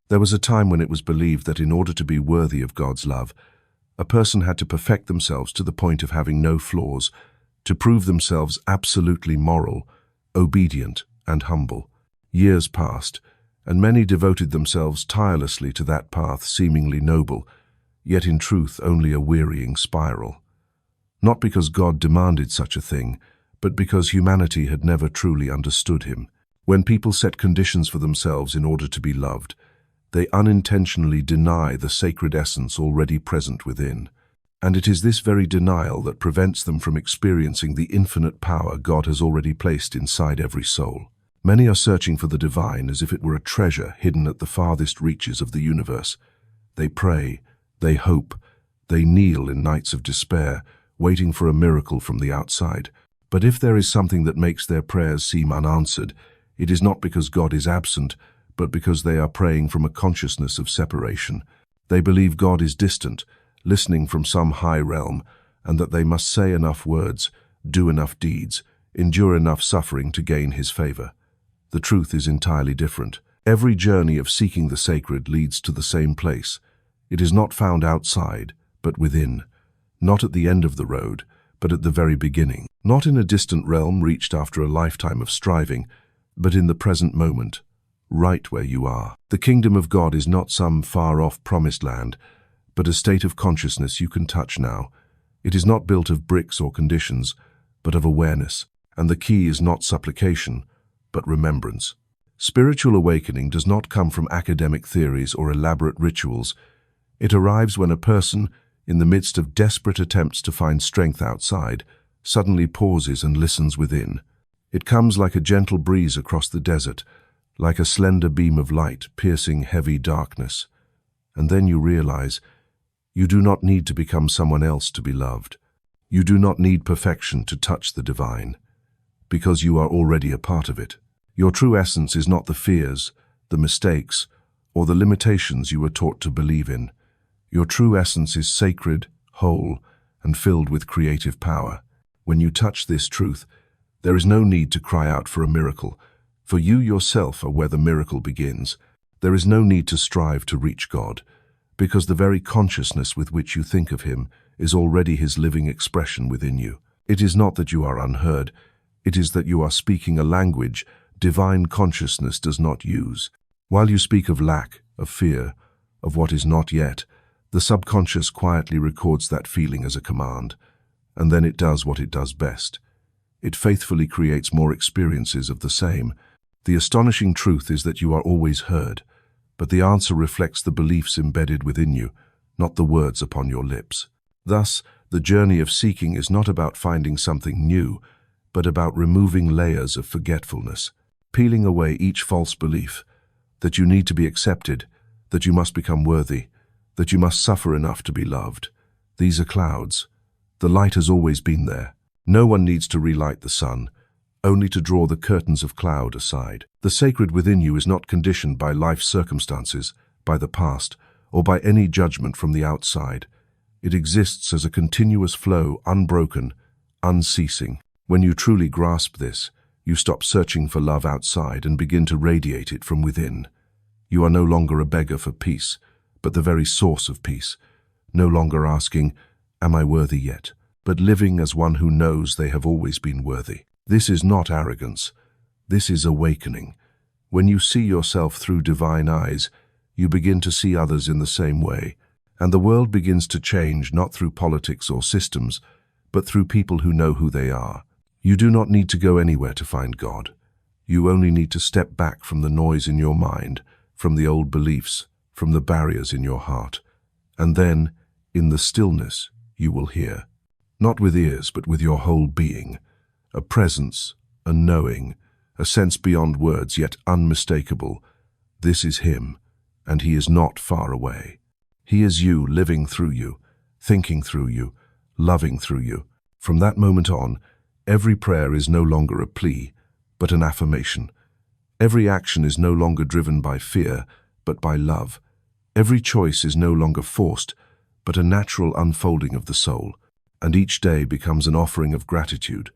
There was a time when it was believed that in order to be worthy of God's love, a person had to perfect themselves to the point of having no flaws, to prove themselves absolutely moral, obedient, and humble. Years passed, and many devoted themselves tirelessly to that path seemingly noble, yet in truth only a wearying spiral. Not because God demanded such a thing, but because humanity had never truly understood him. When people set conditions for themselves in order to be loved, they unintentionally deny the sacred essence already present within. And it is this very denial that prevents them from experiencing the infinite power God has already placed inside every soul. Many are searching for the divine as if it were a treasure hidden at the farthest reaches of the universe. They pray, they hope, they kneel in nights of despair, waiting for a miracle from the outside. But if there is something that makes their prayers seem unanswered, it is not because God is absent, but because they are praying from a consciousness of separation. They believe God is distant, listening from some high realm, and that they must say enough words, do enough deeds, endure enough suffering to gain his favor. The truth is entirely different. Every journey of seeking the sacred leads to the same place. It is not found outside, but within. Not at the end of the road, but at the very beginning. Not in a distant realm reached after a lifetime of striving, but in the present moment, right where you are. The kingdom of God is not some far-off promised land, but a state of consciousness you can touch now. It is not built of bricks or conditions, but of awareness. And the key is not supplication, but remembrance. Spiritual awakening does not come from academic theories or elaborate rituals. It arrives when a person, in the midst of desperate attempts to find strength outside, suddenly pauses and listens within. It comes like a gentle breeze across the desert, like a slender beam of light piercing heavy darkness. And then you realize, you do not need to become someone else to be loved. You do not need perfection to touch the divine, because you are already a part of it. Your true essence is not the fears, the mistakes, or the limitations you were taught to believe in. Your true essence is sacred, whole, and filled with creative power. When you touch this truth, there is no need to cry out for a miracle, for you yourself are where the miracle begins. There is no need to strive to reach God, because the very consciousness with which you think of him is already his living expression within you. It is not that you are unheard, it is that you are speaking a language divine consciousness does not use. While you speak of lack, of fear, of what is not yet, the subconscious quietly records that feeling as a command, and then it does what it does best. It faithfully creates more experiences of the same. The astonishing truth is that you are always heard, but the answer reflects the beliefs embedded within you, not the words upon your lips. Thus, the journey of seeking is not about finding something new, but about removing layers of forgetfulness, peeling away each false belief, that you need to be accepted, that you must become worthy, that you must suffer enough to be loved. These are clouds. The light has always been there. No one needs to relight the sun, only to draw the curtains of cloud aside. The sacred within you is not conditioned by life's circumstances, by the past, or by any judgment from the outside. It exists as a continuous flow, unbroken, unceasing. When you truly grasp this, you stop searching for love outside and begin to radiate it from within. You are no longer a beggar for peace, but the very source of peace. No longer asking, "Am I worthy yet?" but living as one who knows they have always been worthy. This is not arrogance. This is awakening. When you see yourself through divine eyes, you begin to see others in the same way, and the world begins to change not through politics or systems, but through people who know who they are. You do not need to go anywhere to find God. You only need to step back from the noise in your mind, from the old beliefs, from the barriers in your heart. And then, in the stillness, you will hear. Not with ears, but with your whole being. A presence, a knowing, a sense beyond words, yet unmistakable. This is him, and he is not far away. He is you, living through you, thinking through you, loving through you. From that moment on, every prayer is no longer a plea, but an affirmation. Every action is no longer driven by fear, but by love. Every choice is no longer forced, but a natural unfolding of the soul. And each day becomes an offering of gratitude,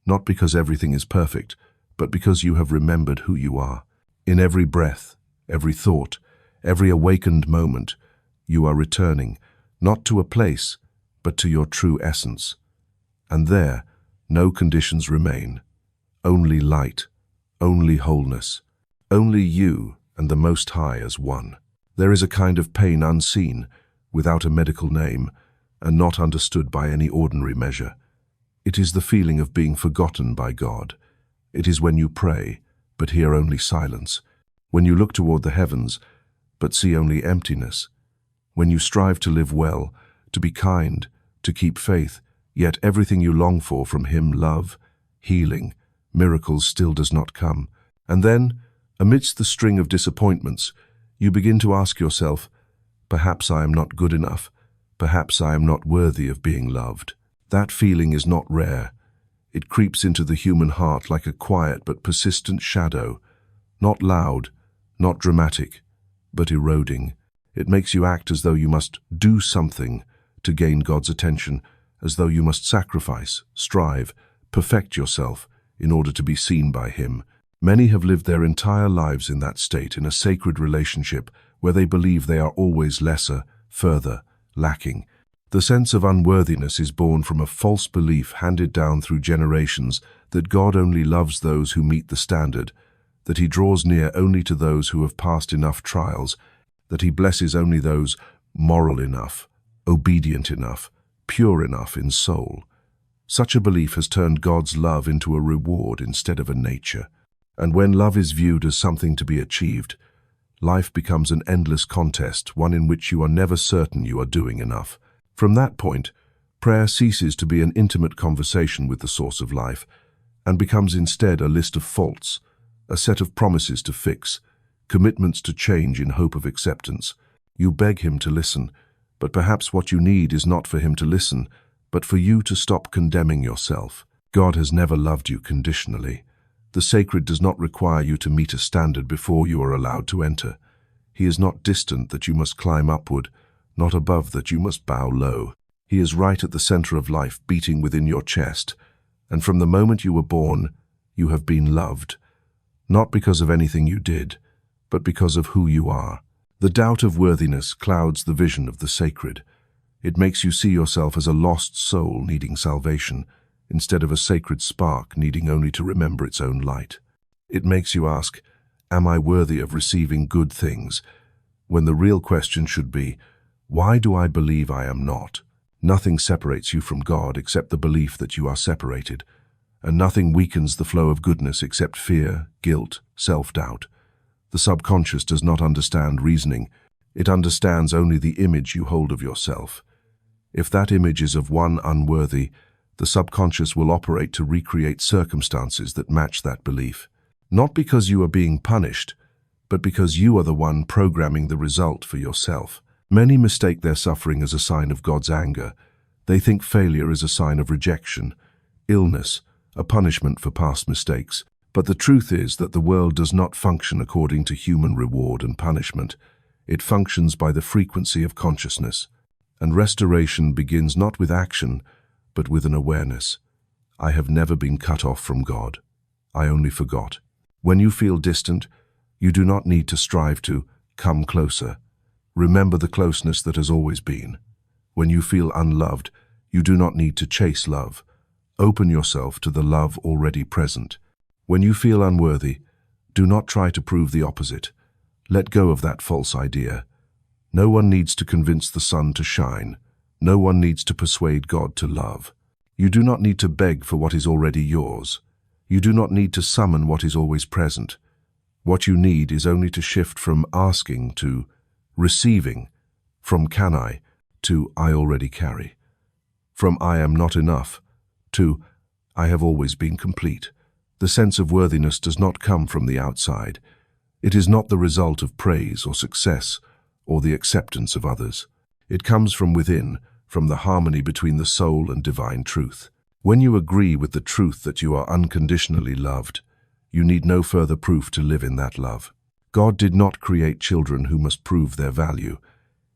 not because everything is perfect, but because you have remembered who you are. In every breath, every thought, Every awakened moment, you are returning, not to a place, but to your true essence. And there, no conditions remain. Only light, only wholeness, only you and the Most High as one. There is a kind of pain unseen, without a medical name, and not understood by any ordinary measure. It is the feeling of being forgotten by God. It is when you pray, but hear only silence. When you look toward the heavens, but see only emptiness. When you strive to live well, to be kind, to keep faith, yet everything you long for from Him, love, healing, miracles, still does not come. And then, amidst the string of disappointments, you begin to ask yourself, perhaps I am not good enough, perhaps I am not worthy of being loved. That feeling is not rare. It creeps into the human heart like a quiet but persistent shadow, not loud, not dramatic, but eroding. It makes you act as though you must do something to gain God's attention, as though you must sacrifice, strive, perfect yourself in order to be seen by Him. Many have lived their entire lives in that state, in a sacred relationship where they believe they are always lesser, further, lacking. The sense of unworthiness is born from a false belief handed down through generations that God only loves those who meet the standard, that He draws near only to those who have passed enough trials, that He blesses only those moral enough, obedient enough, pure enough in soul. Such a belief has turned God's love into a reward instead of a nature. And when love is viewed as something to be achieved, life becomes an endless contest, one in which you are never certain you are doing enough. From that point, prayer ceases to be an intimate conversation with the source of life and becomes instead a list of faults, a set of promises to fix, commitments to change in hope of acceptance. You beg Him to listen, but perhaps what you need is not for Him to listen, but for you to stop condemning yourself. God has never loved you conditionally. The sacred does not require you to meet a standard before you are allowed to enter. He is not distant that you must climb upward, not above that you must bow low. He is right at the center of life, beating within your chest, and from the moment you were born, you have been loved, not because of anything you did, but because of who you are. The doubt of worthiness clouds the vision of the sacred. It makes you see yourself as a lost soul needing salvation, instead of a sacred spark needing only to remember its own light. It makes you ask, am I worthy of receiving good things? When the real question should be, why do I believe I am not? Nothing separates you from God except the belief that you are separated, and nothing weakens the flow of goodness except fear, guilt, self-doubt. The subconscious does not understand reasoning. It understands only the image you hold of yourself. If that image is of one unworthy, the subconscious will operate to recreate circumstances that match that belief. Not because you are being punished, but because you are the one programming the result for yourself. Many mistake their suffering as a sign of God's anger. They think failure is a sign of rejection, illness, a punishment for past mistakes. But the truth is that the world does not function according to human reward and punishment. It functions by the frequency of consciousness. And restoration begins not with action, but with an awareness. I have never been cut off from God. I only forgot. When you feel distant, you do not need to strive to come closer. Remember the closeness that has always been. When you feel unloved, you do not need to chase love. Open yourself to the love already present. When you feel unworthy, do not try to prove the opposite. Let go of that false idea. No one needs to convince the sun to shine. No one needs to persuade God to love. You do not need to beg for what is already yours. You do not need to summon what is always present. What you need is only to shift from asking to receiving, from can I to I already carry, from I am not enough to I have always been complete. The sense of worthiness does not come from the outside. It is not the result of praise or success or the acceptance of others. It comes from within, from the harmony between the soul and divine truth. When you agree with the truth that you are unconditionally loved, you need no further proof to live in that love. God did not create children who must prove their value.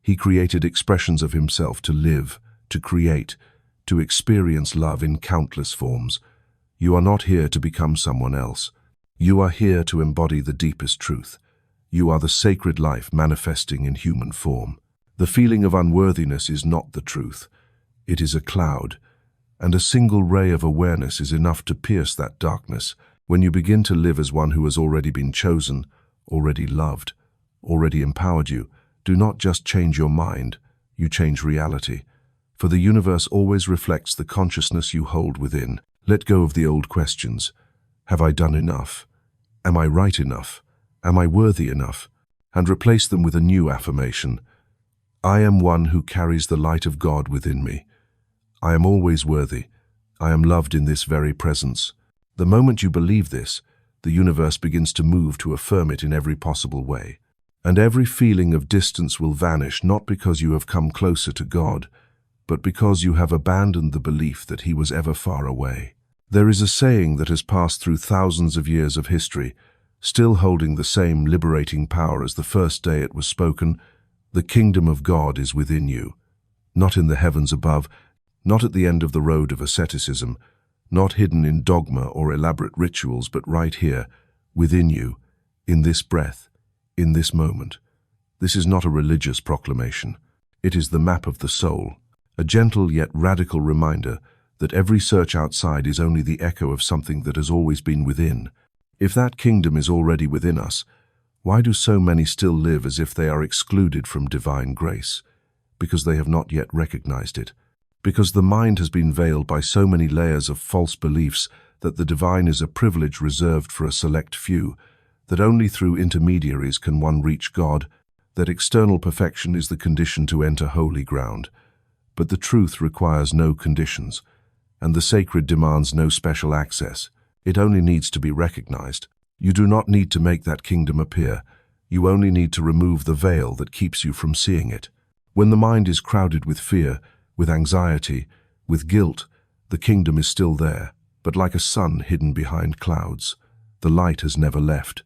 He created expressions of Himself to live, to create, to experience love in countless forms. You are not here to become someone else. You are here to embody the deepest truth. You are the sacred life manifesting in human form. The feeling of unworthiness is not the truth. It is a cloud, and a single ray of awareness is enough to pierce that darkness. When you begin to live as one who has already been chosen, already loved, already empowered, you do not just change your mind, you change reality. For the universe always reflects the consciousness you hold within. Let go of the old questions. Have I done enough? Am I right enough? Am I worthy enough? And replace them with a new affirmation. I am one who carries the light of God within me. I am always worthy. I am loved in this very presence. The moment you believe this, the universe begins to move to affirm it in every possible way. And every feeling of distance will vanish, not because you have come closer to God, but because you have abandoned the belief that He was ever far away. There is a saying that has passed through thousands of years of history, still holding the same liberating power as the first day it was spoken. The kingdom of God is within you, not in the heavens above, not at the end of the road of asceticism, not hidden in dogma or elaborate rituals, but right here, within you, in this breath, in this moment. This is not a religious proclamation. It is the map of the soul, a gentle yet radical reminder that every search outside is only the echo of something that has always been within. If that kingdom is already within us, why do so many still live as if they are excluded from divine grace? Because they have not yet recognized it. Because the mind has been veiled by so many layers of false beliefs that the divine is a privilege reserved for a select few, that only through intermediaries can one reach God, that external perfection is the condition to enter holy ground. But the truth requires no conditions, and the sacred demands no special access. It only needs to be recognized. You do not need to make that kingdom appear. You only need to remove the veil that keeps you from seeing it. When the mind is crowded with fear, with anxiety, with guilt, the kingdom is still there, but like a sun hidden behind clouds. The light has never left.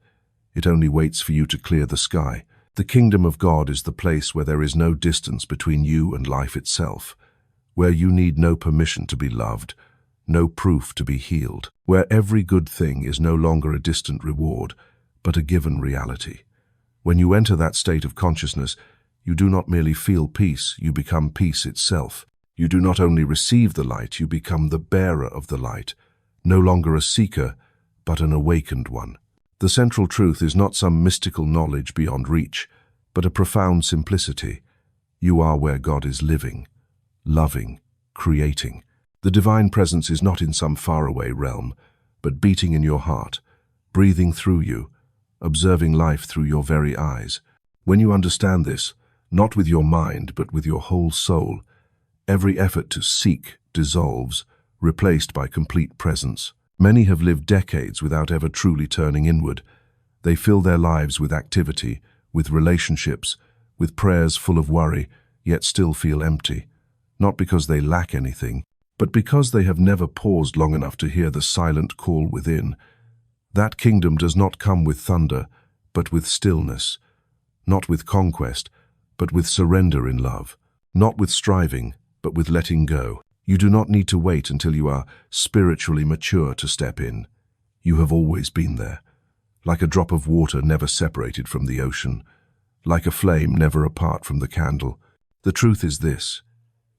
It only waits for you to clear the sky. The kingdom of God is the place where there is no distance between you and life itself, where you need no permission to be loved, no proof to be healed, where every good thing is no longer a distant reward, but a given reality. When you enter that state of consciousness, you do not merely feel peace, you become peace itself. You do not only receive the light, you become the bearer of the light, no longer a seeker, but an awakened one. The central truth is not some mystical knowledge beyond reach, but a profound simplicity. You are where God is living, loving, creating. The divine presence is not in some faraway realm, but beating in your heart, breathing through you, observing life through your very eyes. When you understand this, not with your mind, but with your whole soul, every effort to seek dissolves, replaced by complete presence. Many have lived decades without ever truly turning inward. They fill their lives with activity, with relationships, with prayers full of worry, yet still feel empty. Not because they lack anything, but because they have never paused long enough to hear the silent call within. That kingdom does not come with thunder, but with stillness. Not with conquest, but with surrender in love. Not with striving, but with letting go. You do not need to wait until you are spiritually mature to step in. You have always been there, like a drop of water never separated from the ocean, like a flame never apart from the candle. The truth is this: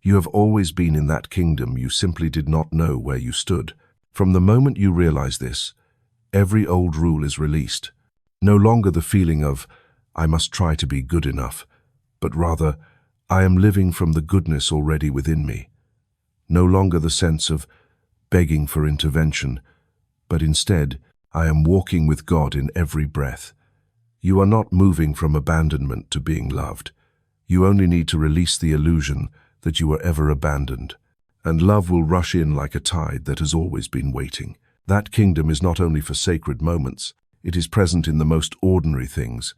you have always been in that kingdom, you simply did not know where you stood. From the moment you realize this, every old rule is released. No longer the feeling of, I must try to be good enough, but rather, I am living from the goodness already within me. No longer the sense of begging for intervention, but instead, I am walking with God in every breath. You are not moving from abandonment to being loved. You only need to release the illusion that you were ever abandoned, and love will rush in like a tide that has always been waiting. That kingdom is not only for sacred moments, it is present in the most ordinary things.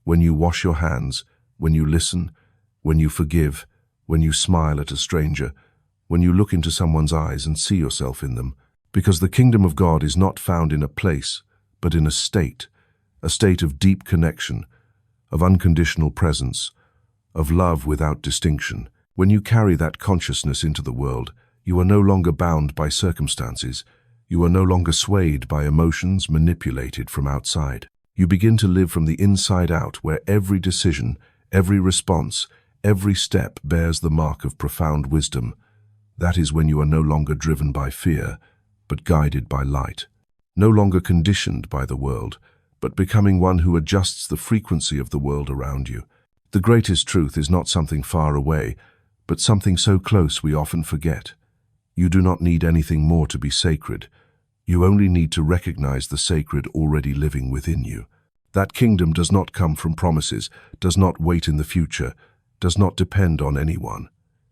When you wash your hands, when you listen, when you forgive, when you smile at a stranger, when you look into someone's eyes and see yourself in them. Because the kingdom of God is not found in a place, but in a state of deep connection, of unconditional presence, of love without distinction. When you carry that consciousness into the world, you are no longer bound by circumstances. You are no longer swayed by emotions manipulated from outside. You begin to live from the inside out, where every decision, every response, every step bears the mark of profound wisdom. That is when you are no longer driven by fear, but guided by light. No longer conditioned by the world, but becoming one who adjusts the frequency of the world around you. The greatest truth is not something far away, but something so close we often forget. You do not need anything more to be sacred. You only need to recognize the sacred already living within you. That kingdom does not come from promises, does not wait in the future, does not depend on anyone.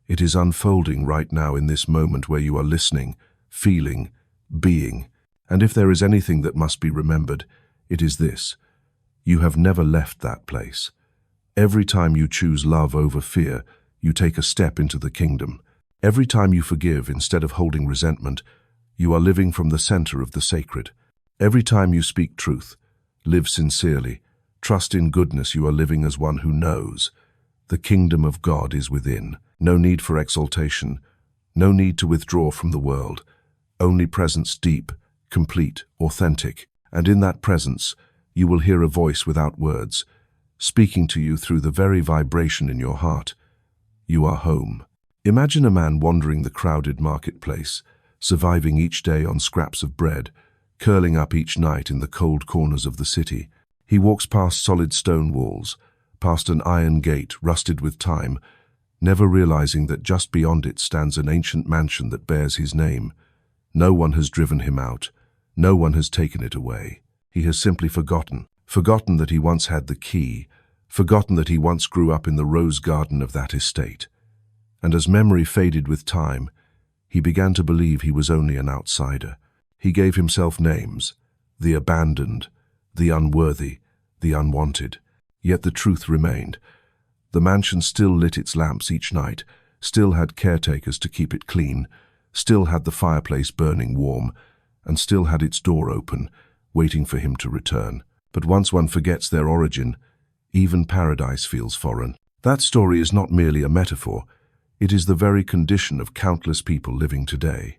It is unfolding right now in this moment where you are listening, feeling, being. And if there is anything that must be remembered, it is this: you have never left that place. Every time you choose love over fear, you take a step into the kingdom. Every time you forgive instead of holding resentment, you are living from the center of the sacred. Every time you speak truth, live sincerely, trust in goodness, you are living as one who knows. The kingdom of God is within. No need for exaltation, no need to withdraw from the world. Only presence, deep, complete, authentic. And in that presence, you will hear a voice without words, speaking to you through the very vibration in your heart. You are home. Imagine a man wandering the crowded marketplace, surviving each day on scraps of bread, curling up each night in the cold corners of the city. He walks past solid stone walls, past an iron gate rusted with time, never realizing that just beyond it stands an ancient mansion that bears his name. No one has driven him out. No one has taken it away. He has simply forgotten that he once had the key, forgotten that he once grew up in the rose garden of that estate. And as memory faded with time, he began to believe he was only an outsider. He gave himself names: the abandoned, the unworthy, the unwanted. Yet the truth remained. The mansion still lit its lamps each night, still had caretakers to keep it clean, still had the fireplace burning warm, and still had its door open, waiting for him to return. But once one forgets their origin, even paradise feels foreign. That story is not merely a metaphor. It is the very condition of countless people living today.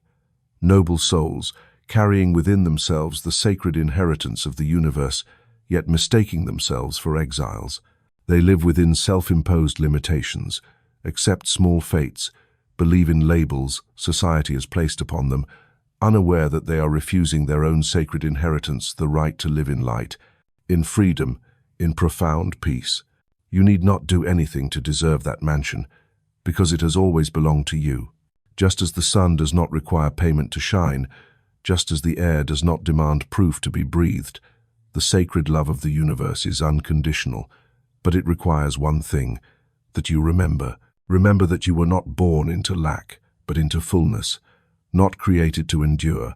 Noble souls, carrying within themselves the sacred inheritance of the universe, yet mistaking themselves for exiles. They live within self-imposed limitations, accept small fates, believe in labels society has placed upon them, unaware that they are refusing their own sacred inheritance, the right to live in light, in freedom, in profound peace. You need not do anything to deserve that mansion, because it has always belonged to you. Just as the sun does not require payment to shine, just as the air does not demand proof to be breathed, the sacred love of the universe is unconditional, but it requires one thing: that you remember. Remember that you were not born into lack, but into fullness, not created to endure,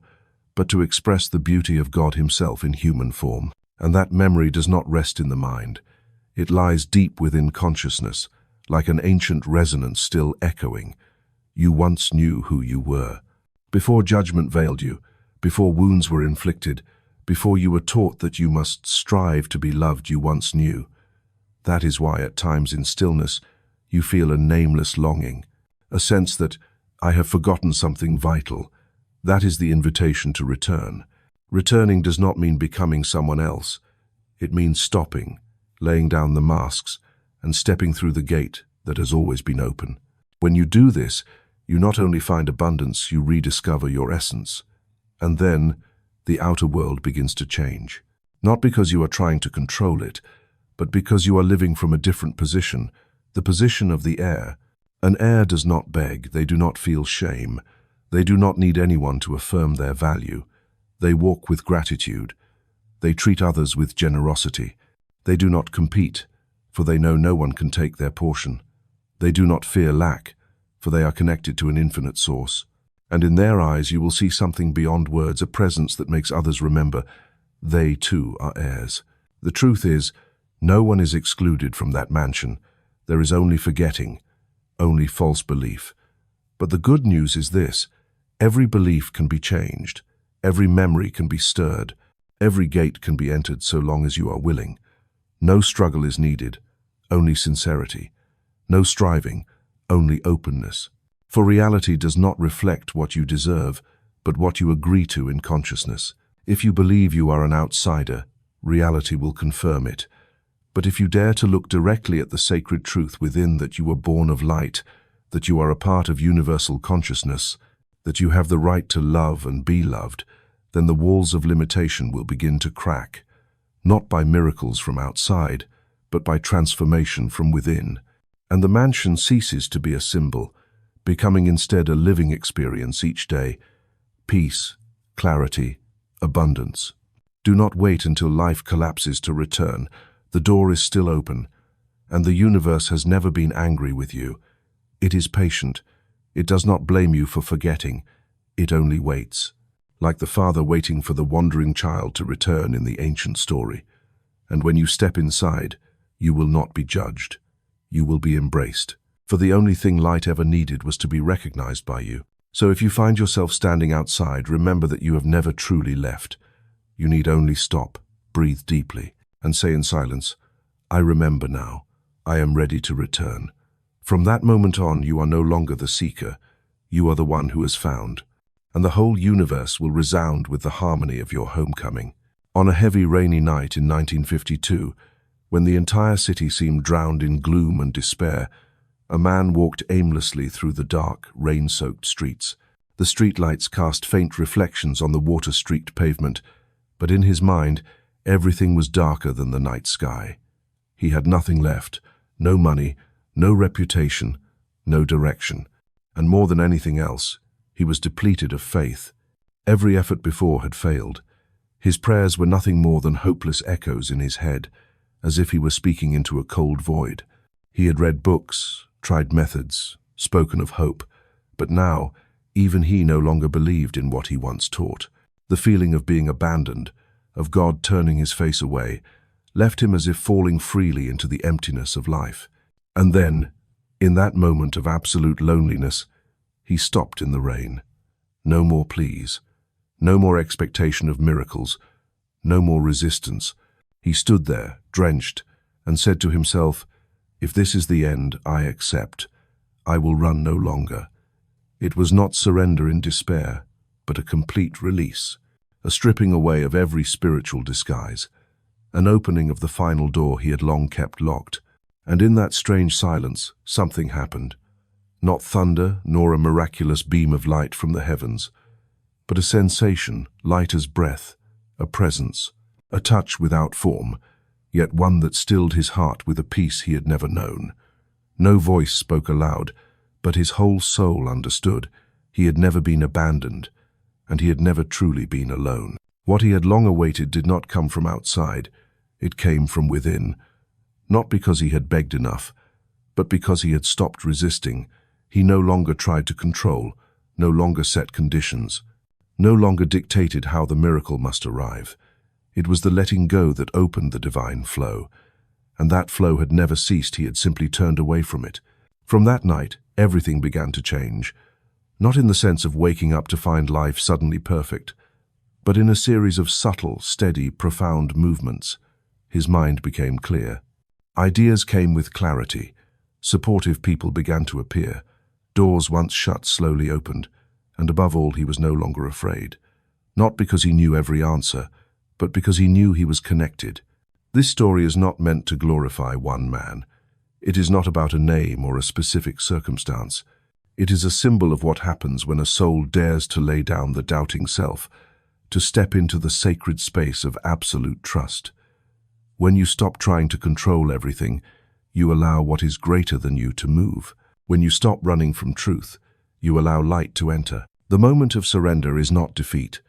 but to express the beauty of God Himself in human form. And that memory does not rest in the mind. It lies deep within consciousness, like an ancient resonance still echoing. You once knew who you were. Before judgment veiled you, before wounds were inflicted, before you were taught that you must strive to be loved, you once knew. That is why at times in stillness you feel a nameless longing, a sense that I have forgotten something vital. That is the invitation to return. Returning does not mean becoming someone else. It means stopping, laying down the masks, and stepping through the gate that has always been open. When you do this, you not only find abundance, you rediscover your essence. And then the outer world begins to change. Not because you are trying to control it, but because you are living from a different position, the position of the heir. An heir does not beg, they do not feel shame, they do not need anyone to affirm their value. They walk with gratitude. They treat others with generosity. They do not compete, for they know no one can take their portion. They do not fear lack, for they are connected to an infinite source. And in their eyes you will see something beyond words, a presence that makes others remember they too are heirs. The truth is, no one is excluded from that mansion. There is only forgetting, only false belief. But the good news is this: every belief can be changed, every memory can be stirred, every gate can be entered so long as you are willing. No struggle is needed, only sincerity. No striving, only openness. For reality does not reflect what you deserve, but what you agree to in consciousness. If you believe you are an outsider, reality will confirm it. But if you dare to look directly at the sacred truth within, that you were born of light, that you are a part of universal consciousness, that you have the right to love and be loved, then the walls of limitation will begin to crack, not by miracles from outside, but by transformation from within. And the mansion ceases to be a symbol, becoming instead a living experience each day. Peace, clarity, abundance. Do not wait until life collapses to return. The door is still open, and the universe has never been angry with you. It is patient. It does not blame you for forgetting. It only waits, like the father waiting for the wandering child to return in the ancient story. And when you step inside, you will not be judged. You will be embraced. For the only thing light ever needed was to be recognized by you. So if you find yourself standing outside, remember that you have never truly left. You need only stop, breathe deeply, and say in silence, "I remember now. I am ready to return." From that moment on, you are no longer the seeker. You are the one who is found. And the whole universe will resound with the harmony of your homecoming. On a heavy rainy night in 1952, when the entire city seemed drowned in gloom and despair, a man walked aimlessly through the dark, rain-soaked streets. The streetlights cast faint reflections on the water-streaked pavement, but in his mind, everything was darker than the night sky. He had nothing left, no money, no reputation, no direction. And more than anything else, he was depleted of faith. Every effort before had failed. His prayers were nothing more than hopeless echoes in his head, as if he were speaking into a cold void. He had read books, tried methods, spoken of hope, but now, even he no longer believed in what he once taught. The feeling of being abandoned, of God turning his face away, left him as if falling freely into the emptiness of life. And then, in that moment of absolute loneliness, he stopped in the rain. No more pleas, no more expectation of miracles, no more resistance. He stood there, drenched, and said to himself, "If this is the end, I accept. I will run no longer." It was not surrender in despair, but a complete release, a stripping away of every spiritual disguise, an opening of the final door he had long kept locked. And in that strange silence, something happened. Not thunder, nor a miraculous beam of light from the heavens, but a sensation, light as breath, a presence, a touch without form, yet one that stilled his heart with a peace he had never known. No voice spoke aloud, but his whole soul understood. He had never been abandoned, and he had never truly been alone. What he had long awaited did not come from outside. It came from within. Not because he had begged enough, but because he had stopped resisting. He no longer tried to control, no longer set conditions, no longer dictated how the miracle must arrive. It was the letting go that opened the divine flow, and that flow had never ceased. He had simply turned away from it. From that night, everything began to change, not in the sense of waking up to find life suddenly perfect, but in a series of subtle, steady, profound movements. His mind became clear. Ideas came with clarity. Supportive people began to appear. Doors once shut slowly opened, and above all, he was no longer afraid. Not because he knew every answer, but because he knew he was connected. This story is not meant to glorify one man. It is not about a name or a specific circumstance. It is a symbol of what happens when a soul dares to lay down the doubting self, to step into the sacred space of absolute trust. When you stop trying to control everything, you allow what is greater than you to move. When you stop running from truth, you allow light to enter. The moment of surrender is not defeat.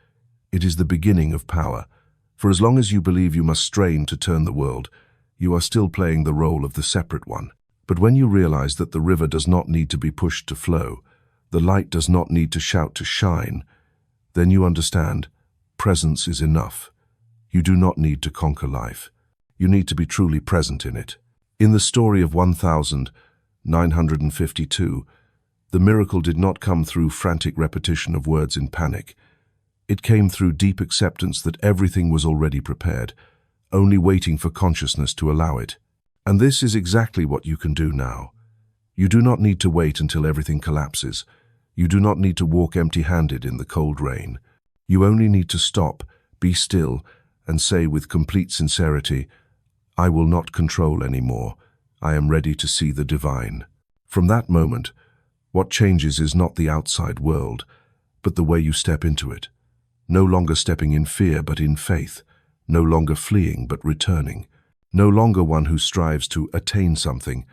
It is the beginning of power. For as long as you believe you must strain to turn the world, you are still playing the role of the separate one. But when you realize that the river does not need to be pushed to flow, the light does not need to shout to shine, then you understand, presence is enough. You do not need to conquer life. You need to be truly present in it. In the story of 1952, the miracle did not come through frantic repetition of words in panic. It came through deep acceptance that everything was already prepared, only waiting for consciousness to allow it. And this is exactly what you can do now. You do not need to wait until everything collapses. You do not need to walk empty-handed in the cold rain. You only need to stop, be still, and say with complete sincerity, "I will not control anymore. I am ready to see the divine." From that moment, what changes is not the outside world, but the way you step into it. No longer stepping in fear, but in faith. No longer fleeing, but returning. No longer one who strives to attain something,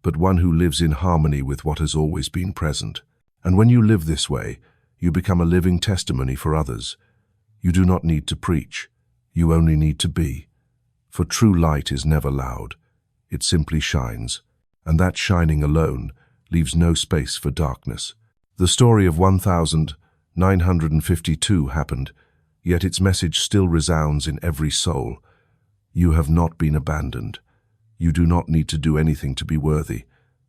but one who lives in harmony with what has always been present. And when you live this way, you become a living testimony for others. You do not need to preach. You only need to be. For true light is never loud. It simply shines. And that shining alone leaves no space for darkness. The story of 1952 happened, yet its message still resounds in every soul. You have not been abandoned. You do not need to do anything to be worthy.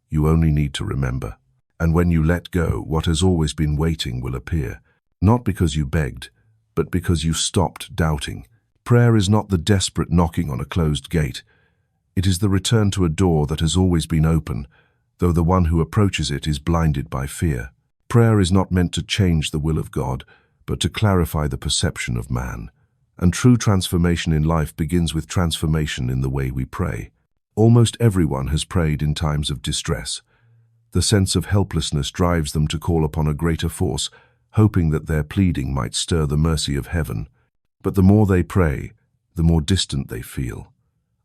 You only need to remember. And when you let go, what has always been waiting will appear. Not because you begged, but because you stopped doubting. Prayer is not the desperate knocking on a closed gate. It is the return to a door that has always been open, though the one who approaches it is blinded by fear. Prayer is not meant to change the will of God, but to clarify the perception of man. And true transformation in life begins with transformation in the way we pray. Almost everyone has prayed in times of distress. The sense of helplessness drives them to call upon a greater force, hoping that their pleading might stir the mercy of heaven. But the more they pray, the more distant they feel.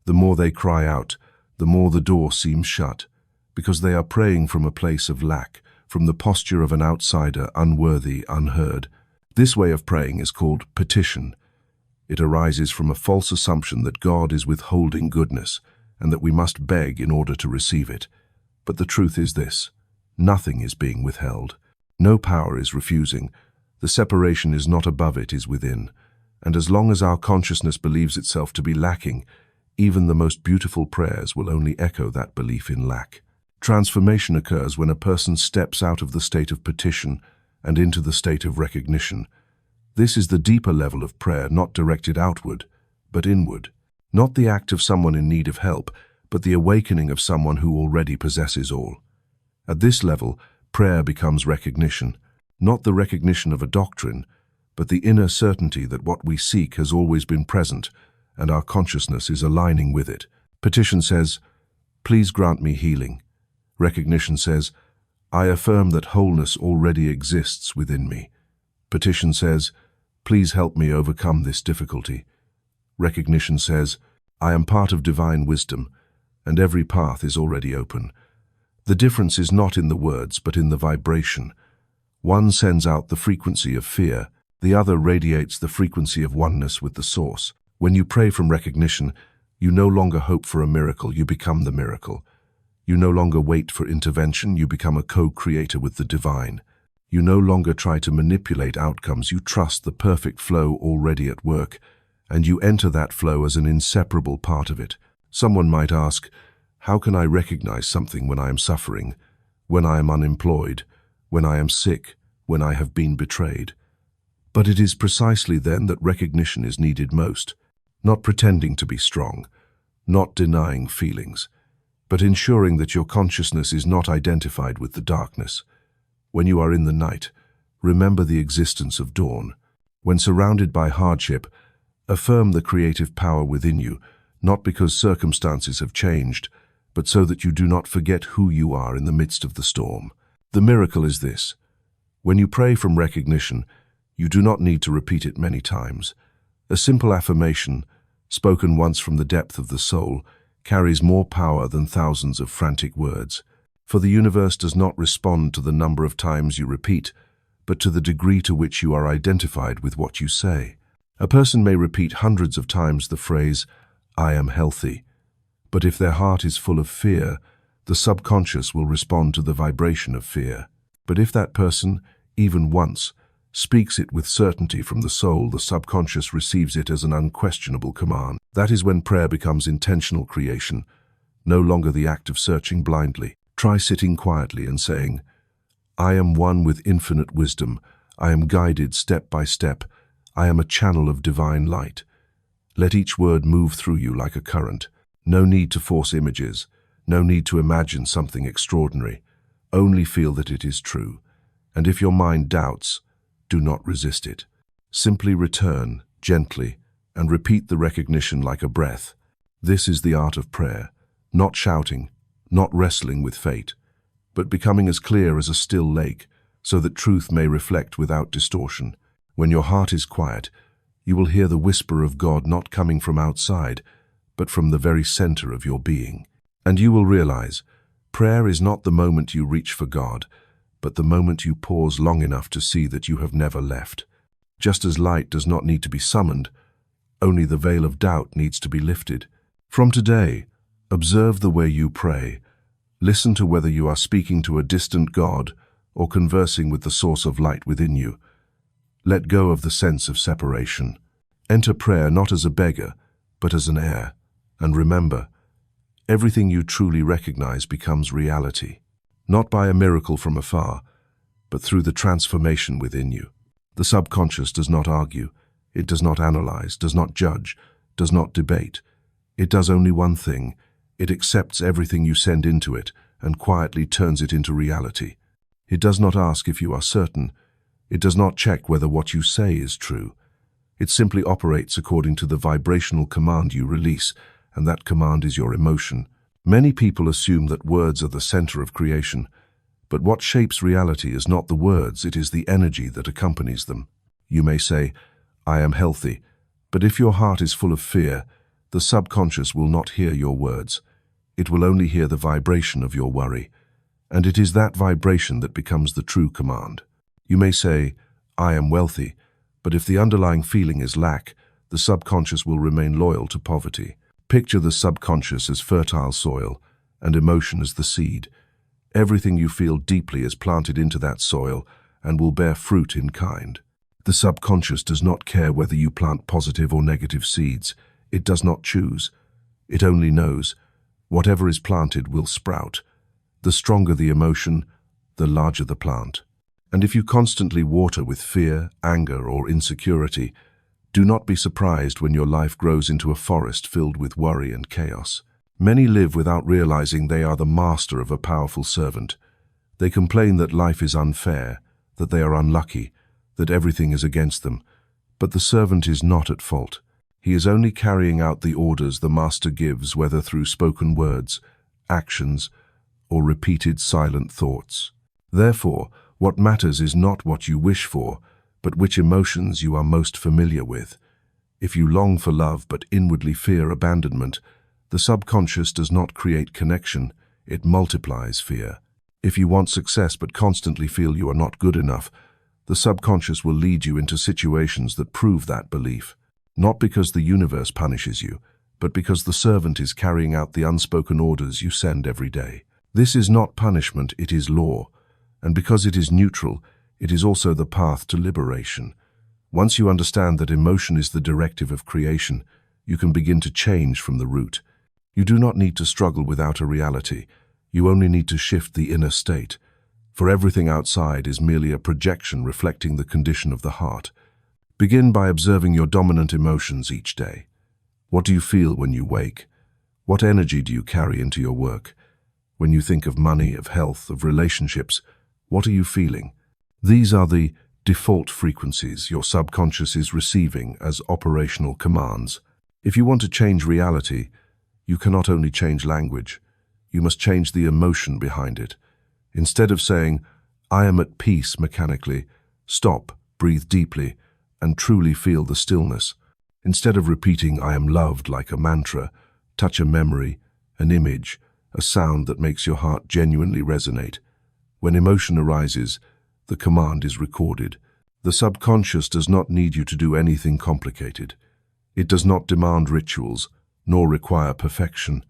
The more they cry out, the more the door seems shut, because they are praying from a place of lack, from the posture of an outsider, unworthy, unheard. This way of praying is called petition. It arises from a false assumption that God is withholding goodness, and that we must beg in order to receive it. But the truth is this: nothing is being withheld. No power is refusing. The separation is not above, it is within. And as long as our consciousness believes itself to be lacking, even the most beautiful prayers will only echo that belief in lack. Transformation occurs when a person steps out of the state of petition and into the state of recognition. This is the deeper level of prayer, not directed outward, but inward. Not the act of someone in need of help, but the awakening of someone who already possesses all. At this level, prayer becomes recognition, not the recognition of a doctrine, but the inner certainty that what we seek has always been present, and our consciousness is aligning with it. Petition says, "Please grant me healing." Recognition says, "I affirm that wholeness already exists within me." Petition says, "Please help me overcome this difficulty." Recognition says, "I am part of divine wisdom, and every path is already open." The difference is not in the words, but in the vibration. One sends out the frequency of fear, the other radiates the frequency of oneness with the source. When you pray from recognition, you no longer hope for a miracle, you become the miracle. You no longer wait for intervention, you become a co-creator with the divine. You no longer try to manipulate outcomes, you trust the perfect flow already at work, and you enter that flow as an inseparable part of it. Someone might ask, how can I recognize something when I am suffering, when I am unemployed, when I am sick, when I have been betrayed? But it is precisely then that recognition is needed most. Not pretending to be strong, not denying feelings, but ensuring that your consciousness is not identified with the darkness. When you are in the night, remember the existence of dawn. When surrounded by hardship, affirm the creative power within you, not because circumstances have changed, but so that you do not forget who you are in the midst of the storm. The miracle is this: when you pray from recognition, you do not need to repeat it many times. A simple affirmation, spoken once from the depth of the soul, carries more power than thousands of frantic words. For the universe does not respond to the number of times you repeat, but to the degree to which you are identified with what you say. A person may repeat hundreds of times the phrase, "I am healthy," but if their heart is full of fear, the subconscious will respond to the vibration of fear. But if that person, even once, speaks it with certainty from the soul, the subconscious receives it as an unquestionable command. That is when prayer becomes intentional creation, no longer the act of searching blindly. Try sitting quietly and saying, "I am one with infinite wisdom. I am guided step by step. I am a channel of divine light." Let each word move through you like a current. No need to force images. No need to imagine something extraordinary. Only feel that it is true. And if your mind doubts, do not resist it. Simply return, gently, and repeat the recognition like a breath. This is the art of prayer, not shouting, not wrestling with fate, but becoming as clear as a still lake, so that truth may reflect without distortion. When your heart is quiet, you will hear the whisper of God not coming from outside, but from the very center of your being. And you will realize, prayer is not the moment you reach for God, but the moment you pause long enough to see that you have never left. Just as light does not need to be summoned, only the veil of doubt needs to be lifted. From today, observe the way you pray. Listen to whether you are speaking to a distant God or conversing with the source of light within you. Let go of the sense of separation. Enter prayer not as a beggar, but as an heir. And remember, everything you truly recognize becomes reality, not by a miracle from afar, but through the transformation within you. The subconscious does not argue, it does not analyze, does not judge, does not debate. It does only one thing: it accepts everything you send into it and quietly turns it into reality. It does not ask if you are certain. It does not check whether what you say is true. It simply operates according to the vibrational command you release, and that command is your emotion. Many people assume that words are the center of creation, but what shapes reality is not the words, it is the energy that accompanies them. You may say, "I am healthy," but if your heart is full of fear, the subconscious will not hear your words. It will only hear the vibration of your worry, and it is that vibration that becomes the true command. You may say, "I am wealthy," but if the underlying feeling is lack, the subconscious will remain loyal to poverty. Picture the subconscious as fertile soil and emotion as the seed. Everything you feel deeply is planted into that soil and will bear fruit in kind. The subconscious does not care whether you plant positive or negative seeds. It does not choose. It only knows. Whatever is planted will sprout. The stronger the emotion, the larger the plant. And if you constantly water with fear, anger, or insecurity, do not be surprised when your life grows into a forest filled with worry and chaos. Many live without realizing they are the master of a powerful servant. They complain that life is unfair, that they are unlucky, that everything is against them. But the servant is not at fault. He is only carrying out the orders the master gives, whether through spoken words, actions, or repeated silent thoughts. Therefore, what matters is not what you wish for, but which emotions you are most familiar with. If you long for love but inwardly fear abandonment, the subconscious does not create connection, it multiplies fear. If you want success but constantly feel you are not good enough, the subconscious will lead you into situations that prove that belief. Not because the universe punishes you, but because the servant is carrying out the unspoken orders you send every day. This is not punishment, it is law. And because it is neutral, it is also the path to liberation. Once you understand that emotion is the directive of creation, you can begin to change from the root. You do not need to struggle with outer reality. You only need to shift the inner state. For everything outside is merely a projection reflecting the condition of the heart. Begin by observing your dominant emotions each day. What do you feel when you wake? What energy do you carry into your work? When you think of money, of health, of relationships, what are you feeling? These are the default frequencies your subconscious is receiving as operational commands. If you want to change reality, you cannot only change language, you must change the emotion behind it. Instead of saying, "I am at peace," mechanically, stop, breathe deeply, and truly feel the stillness. Instead of repeating, "I am loved," like a mantra, touch a memory, an image, a sound that makes your heart genuinely resonate. When emotion arises, the command is recorded. The subconscious does not need you to do anything complicated. It does not demand rituals, nor require perfection.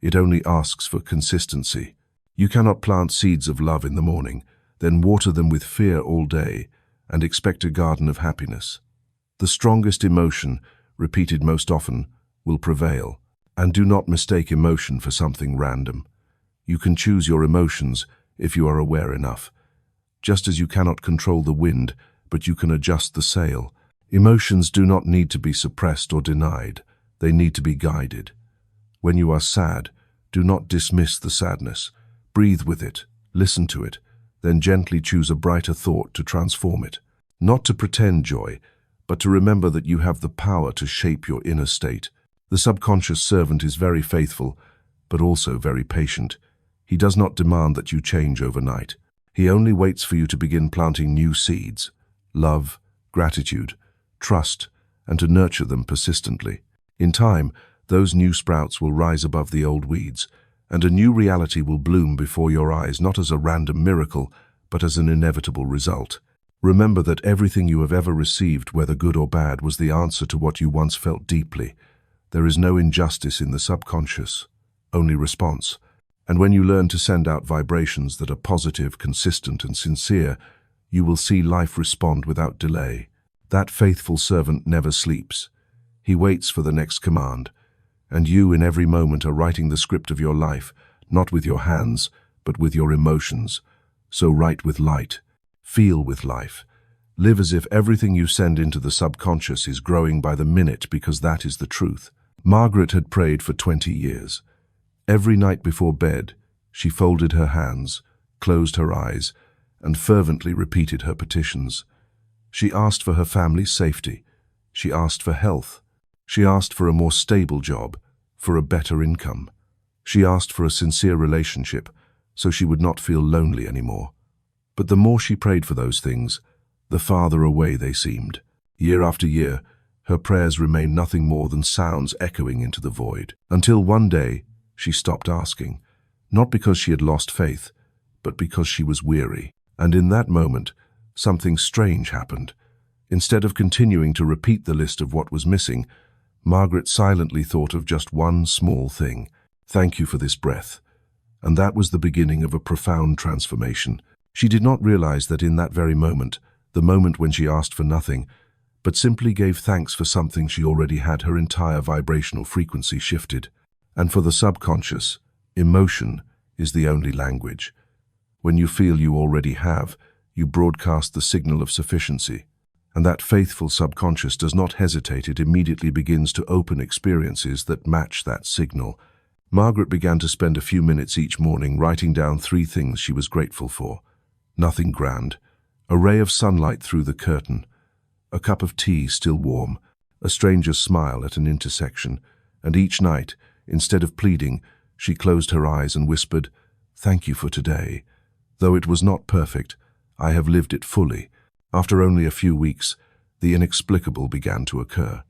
It only asks for consistency. You cannot plant seeds of love in the morning, then water them with fear all day, and expect a garden of happiness. The strongest emotion, repeated most often, will prevail. And do not mistake emotion for something random. You can choose your emotions if you are aware enough. Just as you cannot control the wind, but you can adjust the sail. Emotions do not need to be suppressed or denied. They need to be guided. When you are sad, do not dismiss the sadness. Breathe with it, listen to it, then gently choose a brighter thought to transform it. Not to pretend joy, but to remember that you have the power to shape your inner state. The subconscious servant is very faithful, but also very patient. He does not demand that you change overnight. He only waits for you to begin planting new seeds: love, gratitude, trust, and to nurture them persistently. In time, those new sprouts will rise above the old weeds, and a new reality will bloom before your eyes, not as a random miracle, but as an inevitable result. Remember that everything you have ever received, whether good or bad, was the answer to what you once felt deeply. There is no injustice in the subconscious, only response. And when you learn to send out vibrations that are positive, consistent, and sincere, you will see life respond without delay. That faithful servant never sleeps. He waits for the next command. And you, in every moment, are writing the script of your life, not with your hands, but with your emotions. So write with light. Feel with life. Live as if everything you send into the subconscious is growing by the minute, because that is the truth. Margaret had prayed for 20 years. Every night before bed, she folded her hands, closed her eyes, and fervently repeated her petitions. She asked for her family's safety. She asked for health. She asked for a more stable job, for a better income. She asked for a sincere relationship, so she would not feel lonely anymore. But the more she prayed for those things, the farther away they seemed. Year after year, her prayers remained nothing more than sounds echoing into the void, until one day she stopped asking, not because she had lost faith, but because she was weary. And in that moment, something strange happened. Instead of continuing to repeat the list of what was missing, Margaret silently thought of just one small thing: thank you for this breath. And that was the beginning of a profound transformation. She did not realize that in that very moment, the moment when she asked for nothing, but simply gave thanks for something she already had, her entire vibrational frequency shifted. And for the subconscious, emotion is the only language. When you feel you already have, you broadcast the signal of sufficiency. And that faithful subconscious does not hesitate. It immediately begins to open experiences that match that signal. Margaret began to spend a few minutes each morning writing down 3 things she was grateful for. Nothing grand. A ray of sunlight through the curtain. A cup of tea still warm. A stranger's smile at an intersection. And each night, instead of pleading, she closed her eyes and whispered, "Thank you for today. Though it was not perfect, I have lived it fully." After only a few weeks, the inexplicable began to occur.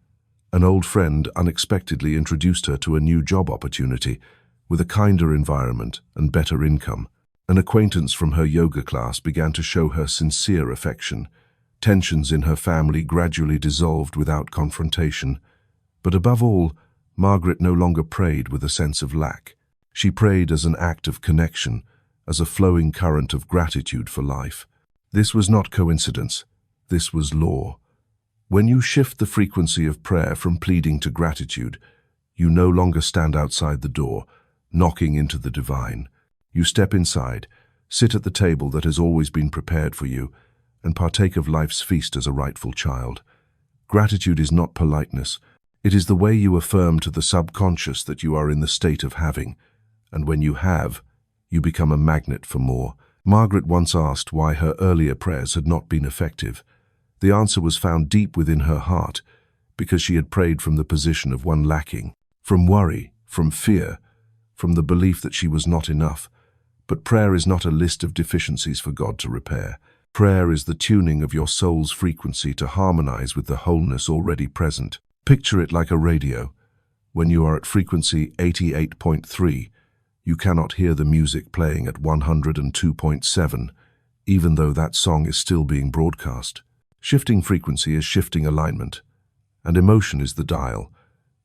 An old friend unexpectedly introduced her to a new job opportunity with a kinder environment and better income. An acquaintance from her yoga class began to show her sincere affection. Tensions in her family gradually dissolved without confrontation. But above all, Margaret no longer prayed with a sense of lack. She prayed as an act of connection, as a flowing current of gratitude for life. This was not coincidence. This was law. When you shift the frequency of prayer from pleading to gratitude, you no longer stand outside the door, knocking into the divine. You step inside, sit at the table that has always been prepared for you, and partake of life's feast as a rightful child. Gratitude is not politeness. It is the way you affirm to the subconscious that you are in the state of having, and when you have, you become a magnet for more. Margaret once asked why her earlier prayers had not been effective. The answer was found deep within her heart, because she had prayed from the position of one lacking, from worry, from fear, from the belief that she was not enough. But prayer is not a list of deficiencies for God to repair. Prayer is the tuning of your soul's frequency to harmonize with the wholeness already present. Picture it like a radio. When you are at frequency 88.3, you cannot hear the music playing at 102.7, even though that song is still being broadcast. Shifting frequency is shifting alignment, and emotion is the dial.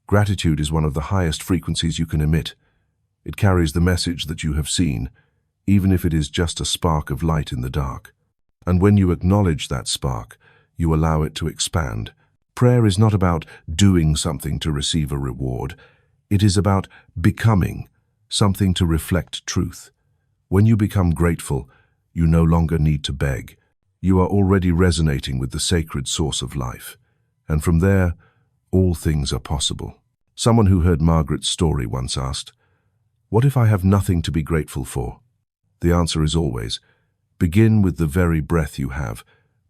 Gratitude is one of the highest frequencies you can emit. It carries the message that you have seen, even if it is just a spark of light in the dark. And when you acknowledge that spark, you allow it to expand. Prayer is not about doing something to receive a reward. It is about becoming something to reflect truth. When you become grateful, you no longer need to beg. You are already resonating with the sacred source of life. And from there, all things are possible. Someone who heard Margaret's story once asked, "What if I have nothing to be grateful for?" The answer is always, begin with the very breath you have.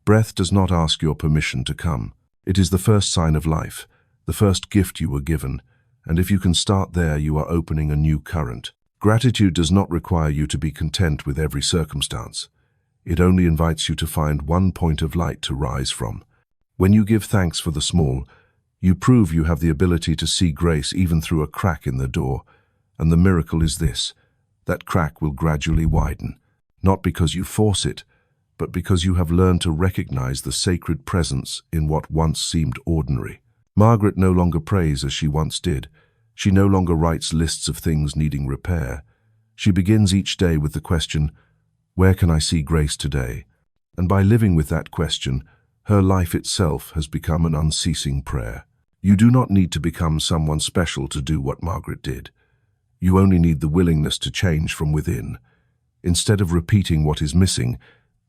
Breath does not ask your permission to come. It is the first sign of life, the first gift you were given, and if you can start there, you are opening a new current. Gratitude does not require you to be content with every circumstance. It only invites you to find one point of light to rise from. When you give thanks for the small, you prove you have the ability to see grace even through a crack in the door. And the miracle is this: that crack will gradually widen, not because you force it, but because you have learned to recognize the sacred presence in what once seemed ordinary. Margaret no longer prays as she once did. She no longer writes lists of things needing repair. She begins each day with the question, "Where can I see grace today?" And by living with that question, her life itself has become an unceasing prayer. You do not need to become someone special to do what Margaret did. You only need the willingness to change from within. Instead of repeating what is missing,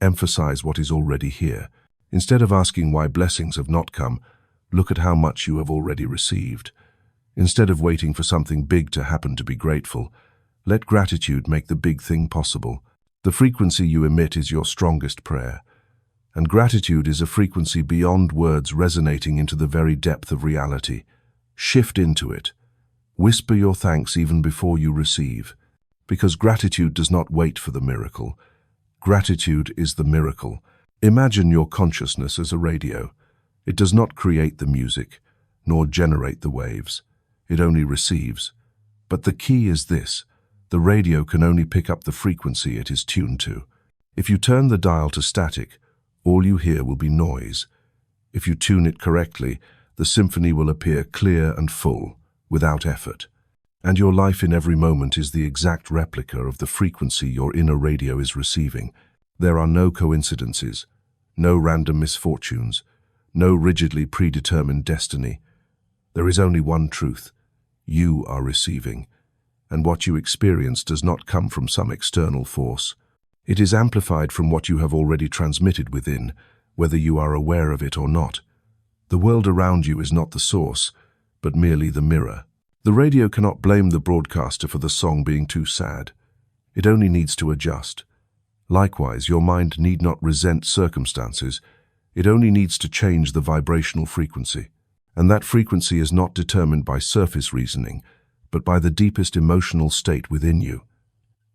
emphasize what is already here. Instead of asking why blessings have not come, look at how much you have already received. Instead of waiting for something big to happen to be grateful, let gratitude make the big thing possible. The frequency you emit is your strongest prayer. And gratitude is a frequency beyond words, resonating into the very depth of reality. Shift into it. Whisper your thanks even before you receive. Because gratitude does not wait for the miracle. Gratitude is the miracle. Imagine your consciousness as a radio. It does not create the music, nor generate the waves. It only receives. But the key is this: the radio can only pick up the frequency it is tuned to. If you turn the dial to static, all you hear will be noise. If you tune it correctly, the symphony will appear clear and full, without effort. And your life in every moment is the exact replica of the frequency your inner radio is receiving. There are no coincidences, no random misfortunes, no rigidly predetermined destiny. There is only one truth: you are receiving, and what you experience does not come from some external force. It is amplified from what you have already transmitted within, whether you are aware of it or not. The world around you is not the source, but merely the mirror. The radio cannot blame the broadcaster for the song being too sad. It only needs to adjust. Likewise, your mind need not resent circumstances. It only needs to change the vibrational frequency. And that frequency is not determined by surface reasoning, but by the deepest emotional state within you.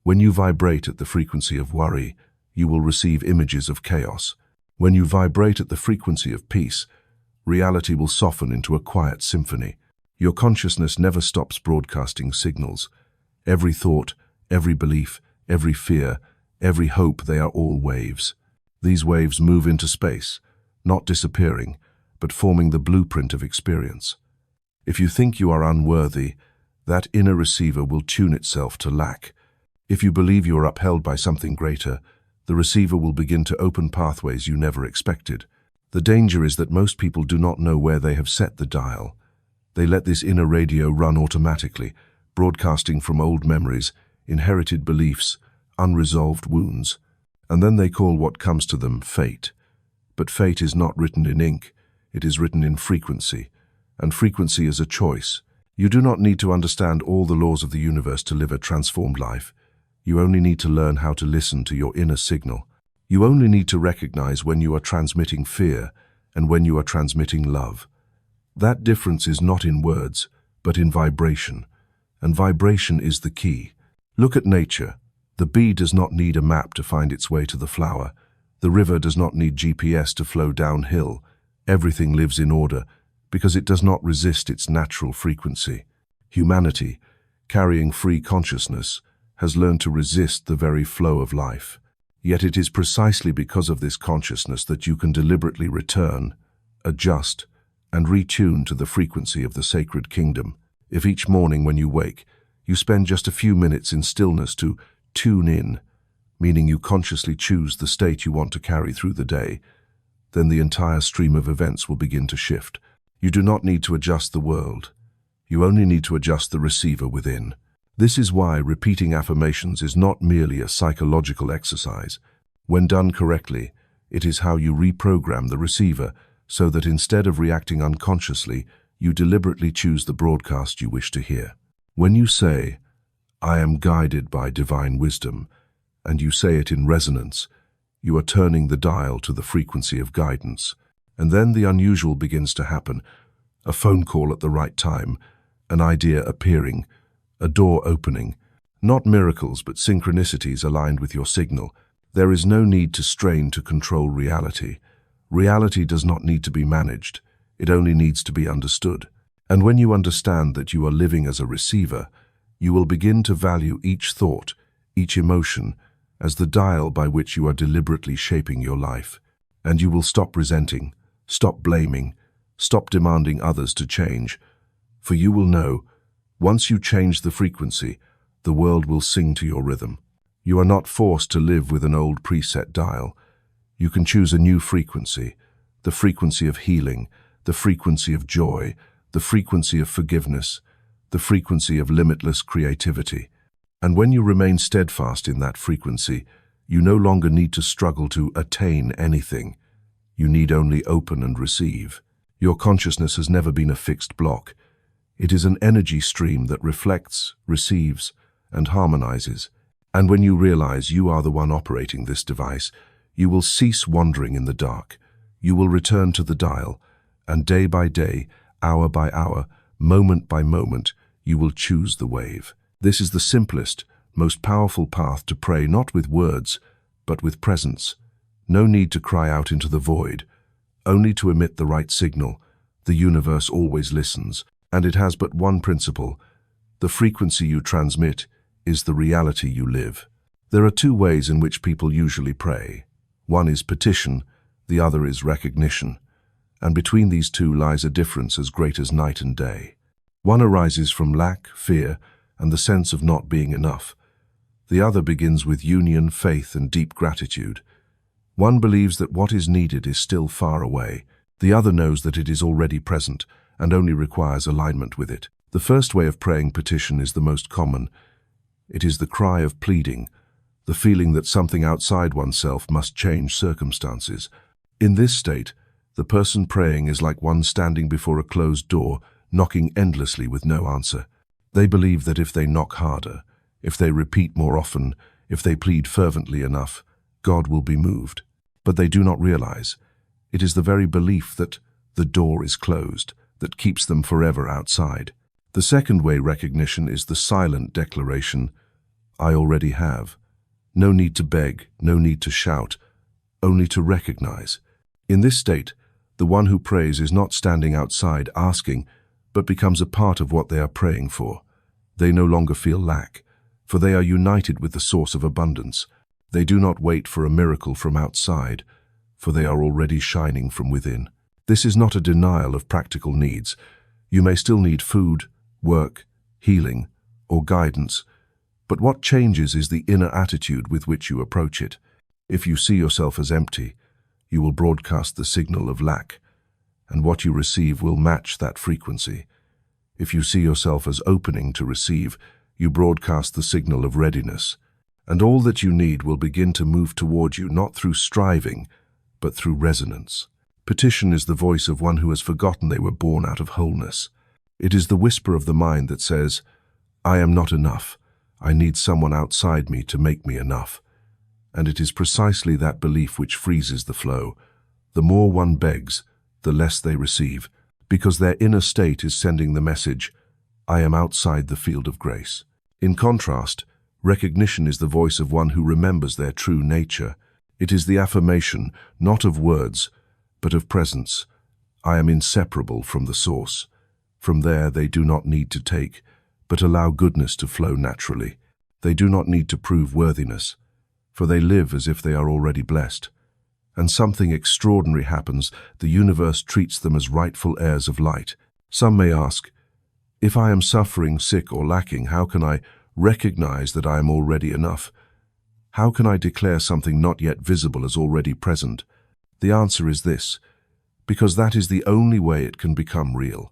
When you vibrate at the frequency of worry, you will receive images of chaos. When you vibrate at the frequency of peace, reality will soften into a quiet symphony. Your consciousness never stops broadcasting signals. Every thought, every belief, every fear, every hope, they are all waves. These waves move into space, not disappearing, but forming the blueprint of experience. If you think you are unworthy, that inner receiver will tune itself to lack. If you believe you are upheld by something greater, the receiver will begin to open pathways you never expected. The danger is that most people do not know where they have set the dial. They let this inner radio run automatically, broadcasting from old memories, inherited beliefs, unresolved wounds. And then they call what comes to them fate. But fate is not written in ink. It is written in frequency, and frequency is a choice. You do not need to understand all the laws of the universe to live a transformed life. You only need to learn how to listen to your inner signal. You only need to recognize when you are transmitting fear and when you are transmitting love. That difference is not in words, but in vibration, and vibration is the key. Look at nature. The bee does not need a map to find its way to the flower. The river does not need GPS to flow downhill. Everything lives in order because it does not resist its natural frequency. Humanity, carrying free consciousness, has learned to resist the very flow of life. Yet it is precisely because of this consciousness that you can deliberately return, adjust, and retune to the frequency of the sacred kingdom. If each morning when you wake, you spend just a few minutes in stillness to tune in, meaning you consciously choose the state you want to carry through the day, then the entire stream of events will begin to shift. You do not need to adjust the world. You only need to adjust the receiver within. This is why repeating affirmations is not merely a psychological exercise. When done correctly, it is how you reprogram the receiver so that instead of reacting unconsciously, you deliberately choose the broadcast you wish to hear. When you say, "I am guided by divine wisdom," and you say it in resonance, you are turning the dial to the frequency of guidance. And then the unusual begins to happen. A phone call at the right time, an idea appearing, a door opening. Not miracles, but synchronicities aligned with your signal. There is no need to strain to control reality. Reality does not need to be managed. It only needs to be understood. And when you understand that you are living as a receiver, you will begin to value each thought, each emotion, as the dial by which you are deliberately shaping your life. And you will stop resenting, stop blaming, stop demanding others to change. For you will know, once you change the frequency, the world will sing to your rhythm. You are not forced to live with an old preset dial. You can choose a new frequency, the frequency of healing, the frequency of joy, the frequency of forgiveness, the frequency of limitless creativity. And when you remain steadfast in that frequency, you no longer need to struggle to attain anything. You need only open and receive. Your consciousness has never been a fixed block. It is an energy stream that reflects, receives, and harmonizes. And when you realize you are the one operating this device, you will cease wandering in the dark. You will return to the dial, and day by day, hour by hour, moment by moment, you will choose the wave. This is the simplest, most powerful path to pray, not with words, but with presence. No need to cry out into the void, only to emit the right signal. The universe always listens, and it has but one principle. The frequency you transmit is the reality you live. There are two ways in which people usually pray. One is petition, the other is recognition. And between these two lies a difference as great as night and day. One arises from lack, fear, and the sense of not being enough. The other begins with union, faith, and deep gratitude. One believes that what is needed is still far away. The other knows that it is already present and only requires alignment with it. The first way of praying petition is the most common. It is the cry of pleading, the feeling that something outside oneself must change circumstances. In this state, the person praying is like one standing before a closed door, knocking endlessly with no answer. They believe that if they knock harder, if they repeat more often, if they plead fervently enough, God will be moved. But they do not realize it is the very belief that the door is closed that keeps them forever outside. The second way recognition is the silent declaration, I already have. No need to beg, no need to shout, only to recognize. In this state, the one who prays is not standing outside asking, but becomes a part of what they are praying for. They no longer feel lack, for they are united with the source of abundance. They do not wait for a miracle from outside, for they are already shining from within. This is not a denial of practical needs. You may still need food, work, healing, or guidance, but what changes is the inner attitude with which you approach it. If you see yourself as empty, you will broadcast the signal of lack, and what you receive will match that frequency. If you see yourself as opening to receive, you broadcast the signal of readiness, and all that you need will begin to move toward you, not through striving, but through resonance. Petition is the voice of one who has forgotten they were born out of wholeness. It is the whisper of the mind that says, I am not enough. I need someone outside me to make me enough. And it is precisely that belief which freezes the flow. The more one begs, the less they receive, because their inner state is sending the message, I am outside the field of grace. In contrast, recognition is the voice of one who remembers their true nature. It is the affirmation, not of words, but of presence. I am inseparable from the source. From there they do not need to take, but allow goodness to flow naturally. They do not need to prove worthiness, for they live as if they are already blessed. And something extraordinary happens. The universe treats them as rightful heirs of light. Some may ask, if I am suffering, sick, or lacking, how can I recognize that I am already enough? How can I declare something not yet visible as already present? The answer is this, because that is the only way it can become real.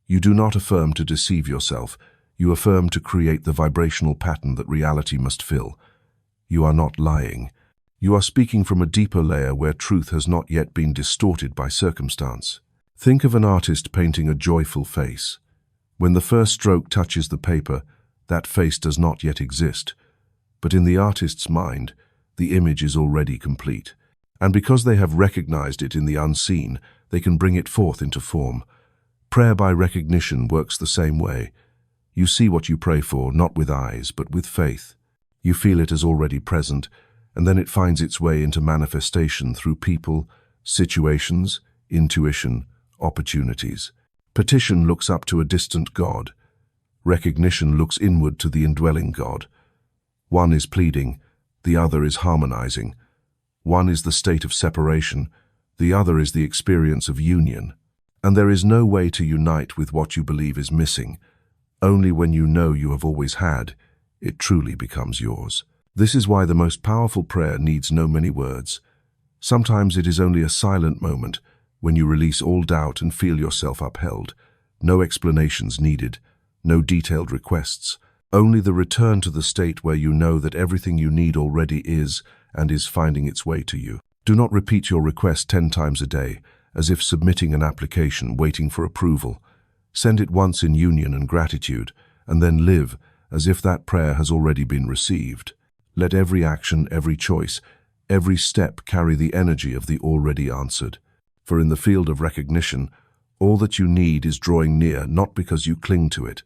You do not affirm to deceive yourself. You affirm to create the vibrational pattern that reality must fill. You are not lying. You are speaking from a deeper layer where truth has not yet been distorted by circumstance. Think of an artist painting a joyful face. When the first stroke touches the paper, that face does not yet exist. But in the artist's mind, the image is already complete. And because they have recognized it in the unseen, they can bring it forth into form. Prayer by recognition works the same way. You see what you pray for, not with eyes, but with faith. You feel it as already present, and then it finds its way into manifestation through people, situations, intuition, opportunities. Petition looks up to a distant God. Recognition looks inward to the indwelling God. One is pleading, the other is harmonizing. One is the state of separation, the other is the experience of union. And there is no way to unite with what you believe is missing. Only when you know you have always had, it truly becomes yours. This is why the most powerful prayer needs no many words. Sometimes it is only a silent moment when you release all doubt and feel yourself upheld. No explanations needed, no detailed requests, only the return to the state where you know that everything you need already is and is finding its way to you. Do not repeat your request 10 times a day, as if submitting an application waiting for approval. Send it once in union and gratitude, and then live as if that prayer has already been received. Let every action, every choice, every step carry the energy of the already answered. For in the field of recognition, all that you need is drawing near, not because you cling to it,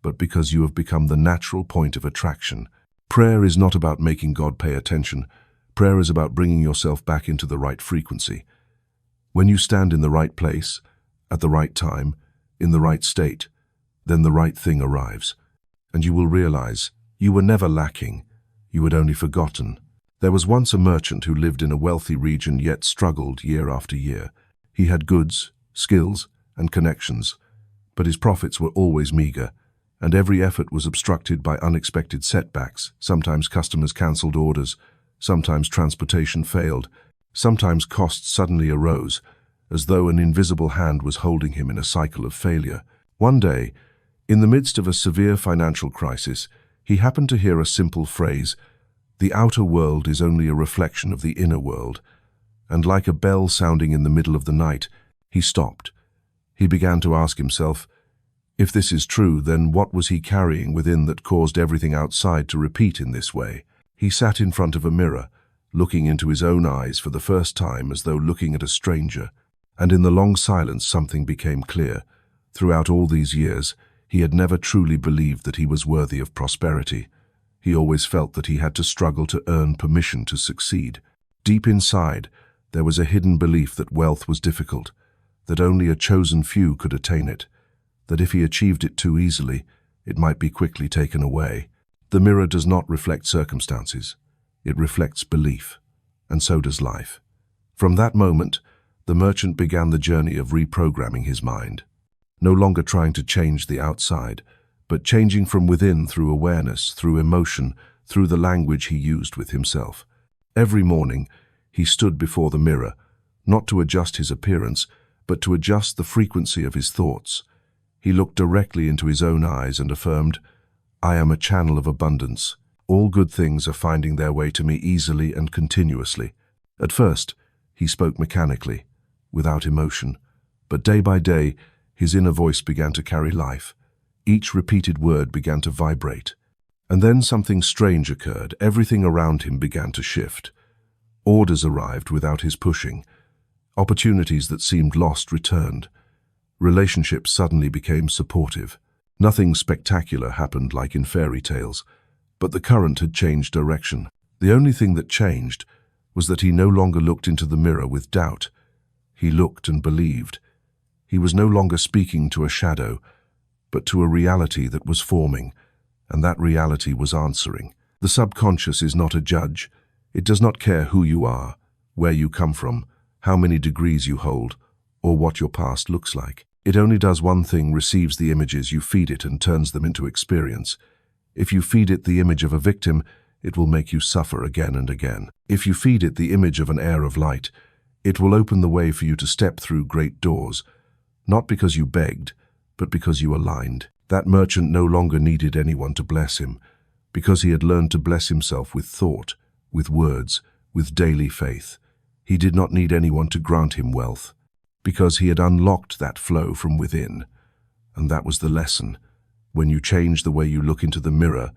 but because you have become the natural point of attraction. Prayer is not about making God pay attention. Prayer is about bringing yourself back into the right frequency. When you stand in the right place, at the right time, in the right state, then the right thing arrives. And you will realize you were never lacking, you had only forgotten. There was once a merchant who lived in a wealthy region yet struggled year after year. He had goods, skills, and connections, but his profits were always meager, and every effort was obstructed by unexpected setbacks. Sometimes customers cancelled orders, sometimes transportation failed, sometimes costs suddenly arose, as though an invisible hand was holding him in a cycle of failure. One day, in the midst of a severe financial crisis, he happened to hear a simple phrase, "The outer world is only a reflection of the inner world." And like a bell sounding in the middle of the night, he stopped. He began to ask himself, if this is true, then what was he carrying within that caused everything outside to repeat in this way? He sat in front of a mirror, looking into his own eyes for the first time as though looking at a stranger. And in the long silence something became clear. Throughout all these years, he had never truly believed that he was worthy of prosperity. He always felt that he had to struggle to earn permission to succeed. Deep inside, there was a hidden belief that wealth was difficult, that only a chosen few could attain it, that if he achieved it too easily, it might be quickly taken away. The mirror does not reflect circumstances. It reflects belief, and so does life. From that moment, the merchant began the journey of reprogramming his mind, no longer trying to change the outside, but changing from within through awareness, through emotion, through the language he used with himself. Every morning, he stood before the mirror, not to adjust his appearance, but to adjust the frequency of his thoughts. He looked directly into his own eyes and affirmed, "I am a channel of abundance. All good things are finding their way to me easily and continuously." At first, he spoke mechanically, without emotion, but day by day, his inner voice began to carry life. Each repeated word began to vibrate. And then something strange occurred. Everything around him began to shift. Orders arrived without his pushing. Opportunities that seemed lost returned. Relationships suddenly became supportive. Nothing spectacular happened like in fairy tales, but the current had changed direction. The only thing that changed was that he no longer looked into the mirror with doubt. He looked and believed. He was no longer speaking to a shadow, but to a reality that was forming, and that reality was answering. The subconscious is not a judge. It does not care who you are, where you come from, how many degrees you hold, or what your past looks like. It only does one thing: receives the images you feed it and turns them into experience. If you feed it the image of a victim, it will make you suffer again and again. If you feed it the image of an heir of light, it will open the way for you to step through great doors, not because you begged, but because you aligned. That merchant no longer needed anyone to bless him, because he had learned to bless himself with thought, with words, with daily faith. He did not need anyone to grant him wealth, because he had unlocked that flow from within. And that was the lesson. When you change the way you look into the mirror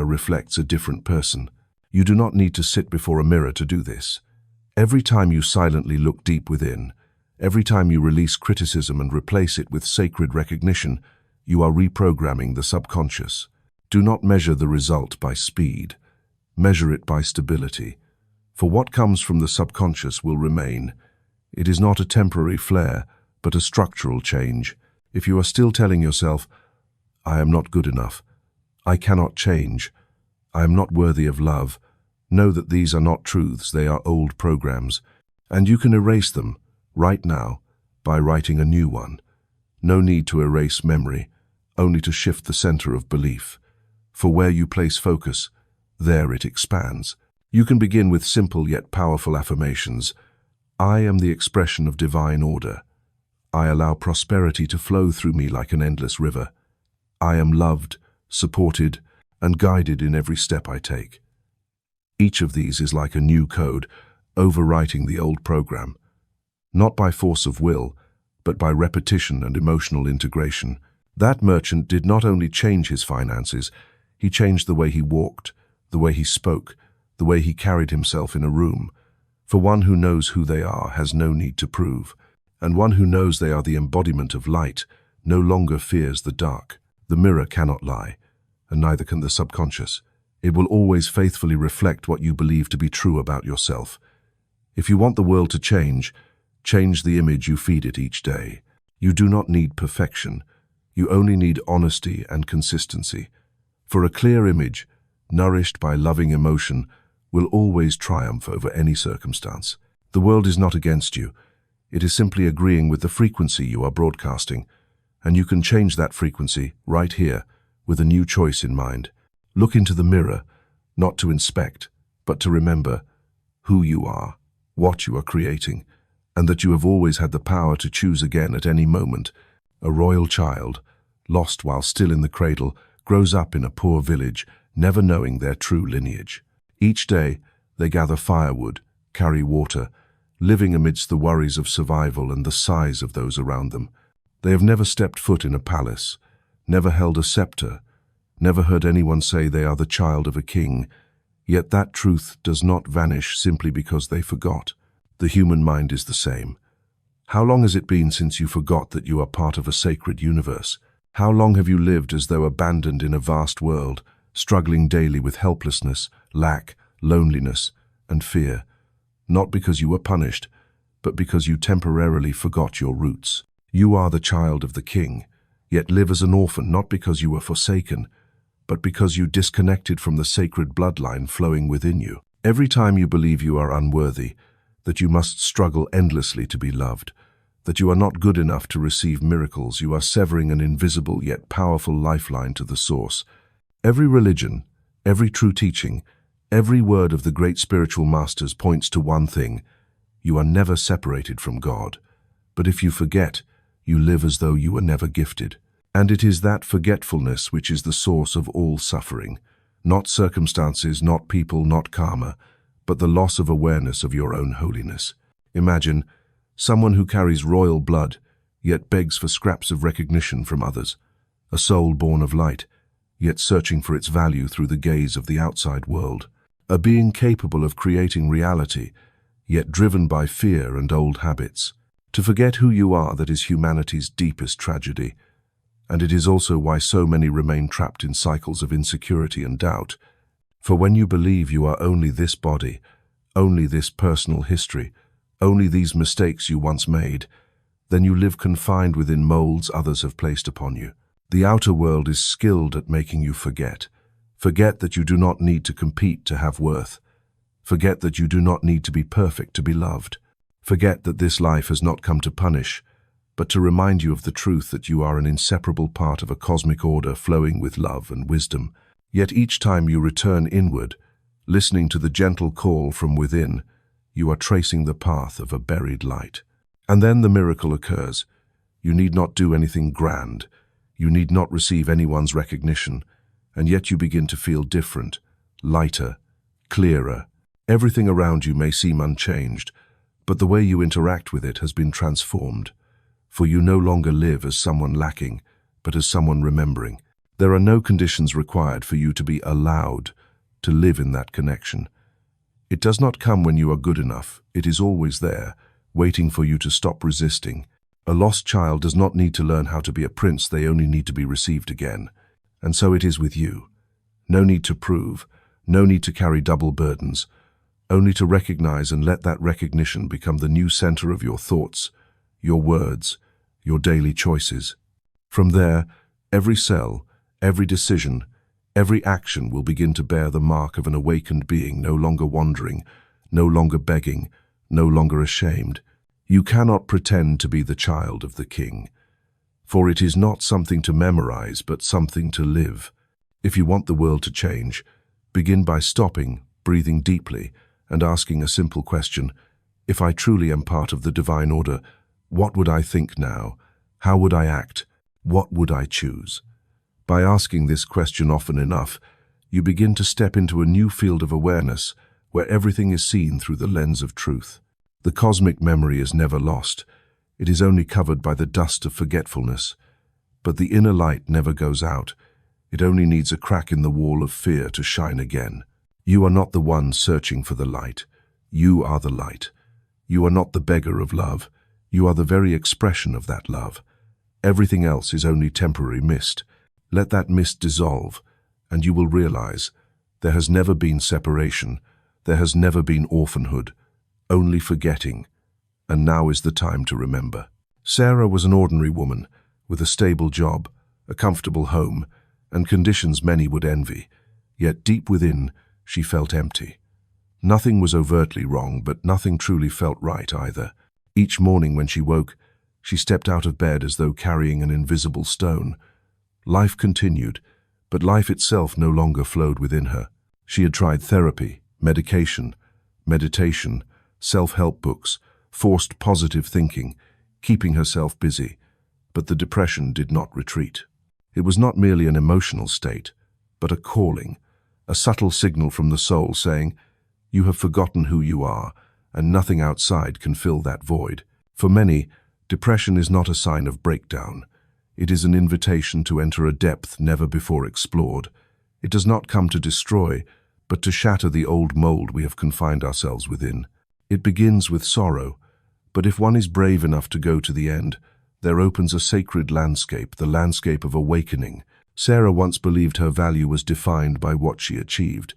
reflects a different person. You do not need to sit before a mirror to do this. Every time you silently look deep within, every time you release criticism and replace it with sacred recognition, you are reprogramming the subconscious. Do not measure the result by speed. Measure it by stability. For what comes from the subconscious will remain. It is not a temporary flare, but a structural change. If you are still telling yourself, "I am not good enough. I cannot change. I am not worthy of love," know that these are not truths, they are old programs. And you can erase them, right now, by writing a new one. No need to erase memory, only to shift the center of belief. For where you place focus, there it expands. You can begin with simple yet powerful affirmations. I am the expression of divine order. I allow prosperity to flow through me like an endless river. I am loved, supported, and guided in every step I take. Each of these is like a new code, overwriting the old program. Not by force of will, but by repetition and emotional integration. That merchant did not only change his finances, he changed the way he walked, the way he spoke, the way he carried himself in a room. For one who knows who they are has no need to prove, and one who knows they are the embodiment of light no longer fears the dark. The mirror cannot lie, and neither can the subconscious. It will always faithfully reflect what you believe to be true about yourself. If you want the world to change the image you feed it each day. You do not need perfection. You only need honesty and consistency. For a clear image, nourished by loving emotion, will always triumph over any circumstance. The world is not against you. It is simply agreeing with the frequency you are broadcasting, and you can change that frequency right here with a new choice in mind. Look into the mirror, not to inspect, but to remember who you are, what you are creating, and that you have always had the power to choose again at any moment. A royal child, lost while still in the cradle, grows up in a poor village, never knowing their true lineage. Each day, they gather firewood, carry water, living amidst the worries of survival and the sighs of those around them. They have never stepped foot in a palace, never held a scepter, never heard anyone say they are the child of a king, yet that truth does not vanish simply because they forgot. The human mind is the same. How long has it been since you forgot that you are part of a sacred universe? How long have you lived as though abandoned in a vast world, struggling daily with helplessness, lack, loneliness, and fear? Not because you were punished, but because you temporarily forgot your roots. You are the child of the king, yet live as an orphan not because you were forsaken, but because you disconnected from the sacred bloodline flowing within you. Every time you believe you are unworthy, that you must struggle endlessly to be loved, that you are not good enough to receive miracles, you are severing an invisible yet powerful lifeline to the source. Every religion, every true teaching, every word of the great spiritual masters points to one thing: you are never separated from God. But if you forget, you live as though you were never gifted. And it is that forgetfulness which is the source of all suffering. Not circumstances, not people, not karma, but the loss of awareness of your own holiness. Imagine someone who carries royal blood, yet begs for scraps of recognition from others. A soul born of light, yet searching for its value through the gaze of the outside world. A being capable of creating reality, yet driven by fear and old habits. To forget who you are, that is humanity's deepest tragedy. And it is also why so many remain trapped in cycles of insecurity and doubt. For when you believe you are only this body, only this personal history, only these mistakes you once made, then you live confined within molds others have placed upon you. The outer world is skilled at making you forget. Forget that you do not need to compete to have worth. Forget that you do not need to be perfect to be loved. Forget that this life has not come to punish, but to remind you of the truth that you are an inseparable part of a cosmic order flowing with love and wisdom. Yet each time you return inward, listening to the gentle call from within, you are tracing the path of a buried light. And then the miracle occurs. You need not do anything grand. You need not receive anyone's recognition, and yet you begin to feel different, lighter, clearer. Everything around you may seem unchanged, but the way you interact with it has been transformed. For you no longer live as someone lacking, but as someone remembering. There are no conditions required for you to be allowed to live in that connection. It does not come when you are good enough. It is always there, waiting for you to stop resisting. A lost child does not need to learn how to be a prince, they only need to be received again. And so it is with you. No need to prove, no need to carry double burdens, only to recognize and let that recognition become the new center of your thoughts, your words, your daily choices. From there, every cell, every decision, every action will begin to bear the mark of an awakened being, no longer wandering, no longer begging, no longer ashamed. You cannot pretend to be the child of the King, for it is not something to memorize, but something to live. If you want the world to change, begin by stopping, breathing deeply, and asking a simple question. If I truly am part of the divine order, what would I think now? How would I act? What would I choose? By asking this question often enough, you begin to step into a new field of awareness where everything is seen through the lens of truth. The cosmic memory is never lost. It is only covered by the dust of forgetfulness. But the inner light never goes out. It only needs a crack in the wall of fear to shine again. You are not the one searching for the light. You are the light. You are not the beggar of love. You are the very expression of that love. Everything else is only temporary mist. Let that mist dissolve, and you will realize there has never been separation, there has never been orphanhood, only forgetting, and now is the time to remember. Sarah was an ordinary woman, with a stable job, a comfortable home, and conditions many would envy, yet deep within, she felt empty. Nothing was overtly wrong, but nothing truly felt right either. Each morning when she woke, she stepped out of bed as though carrying an invisible stone. Life continued, but life itself no longer flowed within her. She had tried therapy, medication, meditation, self-help books, forced positive thinking, keeping herself busy, but the depression did not retreat. It was not merely an emotional state, but a calling, a subtle signal from the soul saying, "You have forgotten who you are, and nothing outside can fill that void." For many, depression is not a sign of breakdown. It is an invitation to enter a depth never before explored. It does not come to destroy, but to shatter the old mold we have confined ourselves within. It begins with sorrow, but if one is brave enough to go to the end, there opens a sacred landscape, the landscape of awakening. Sarah once believed her value was defined by what she achieved,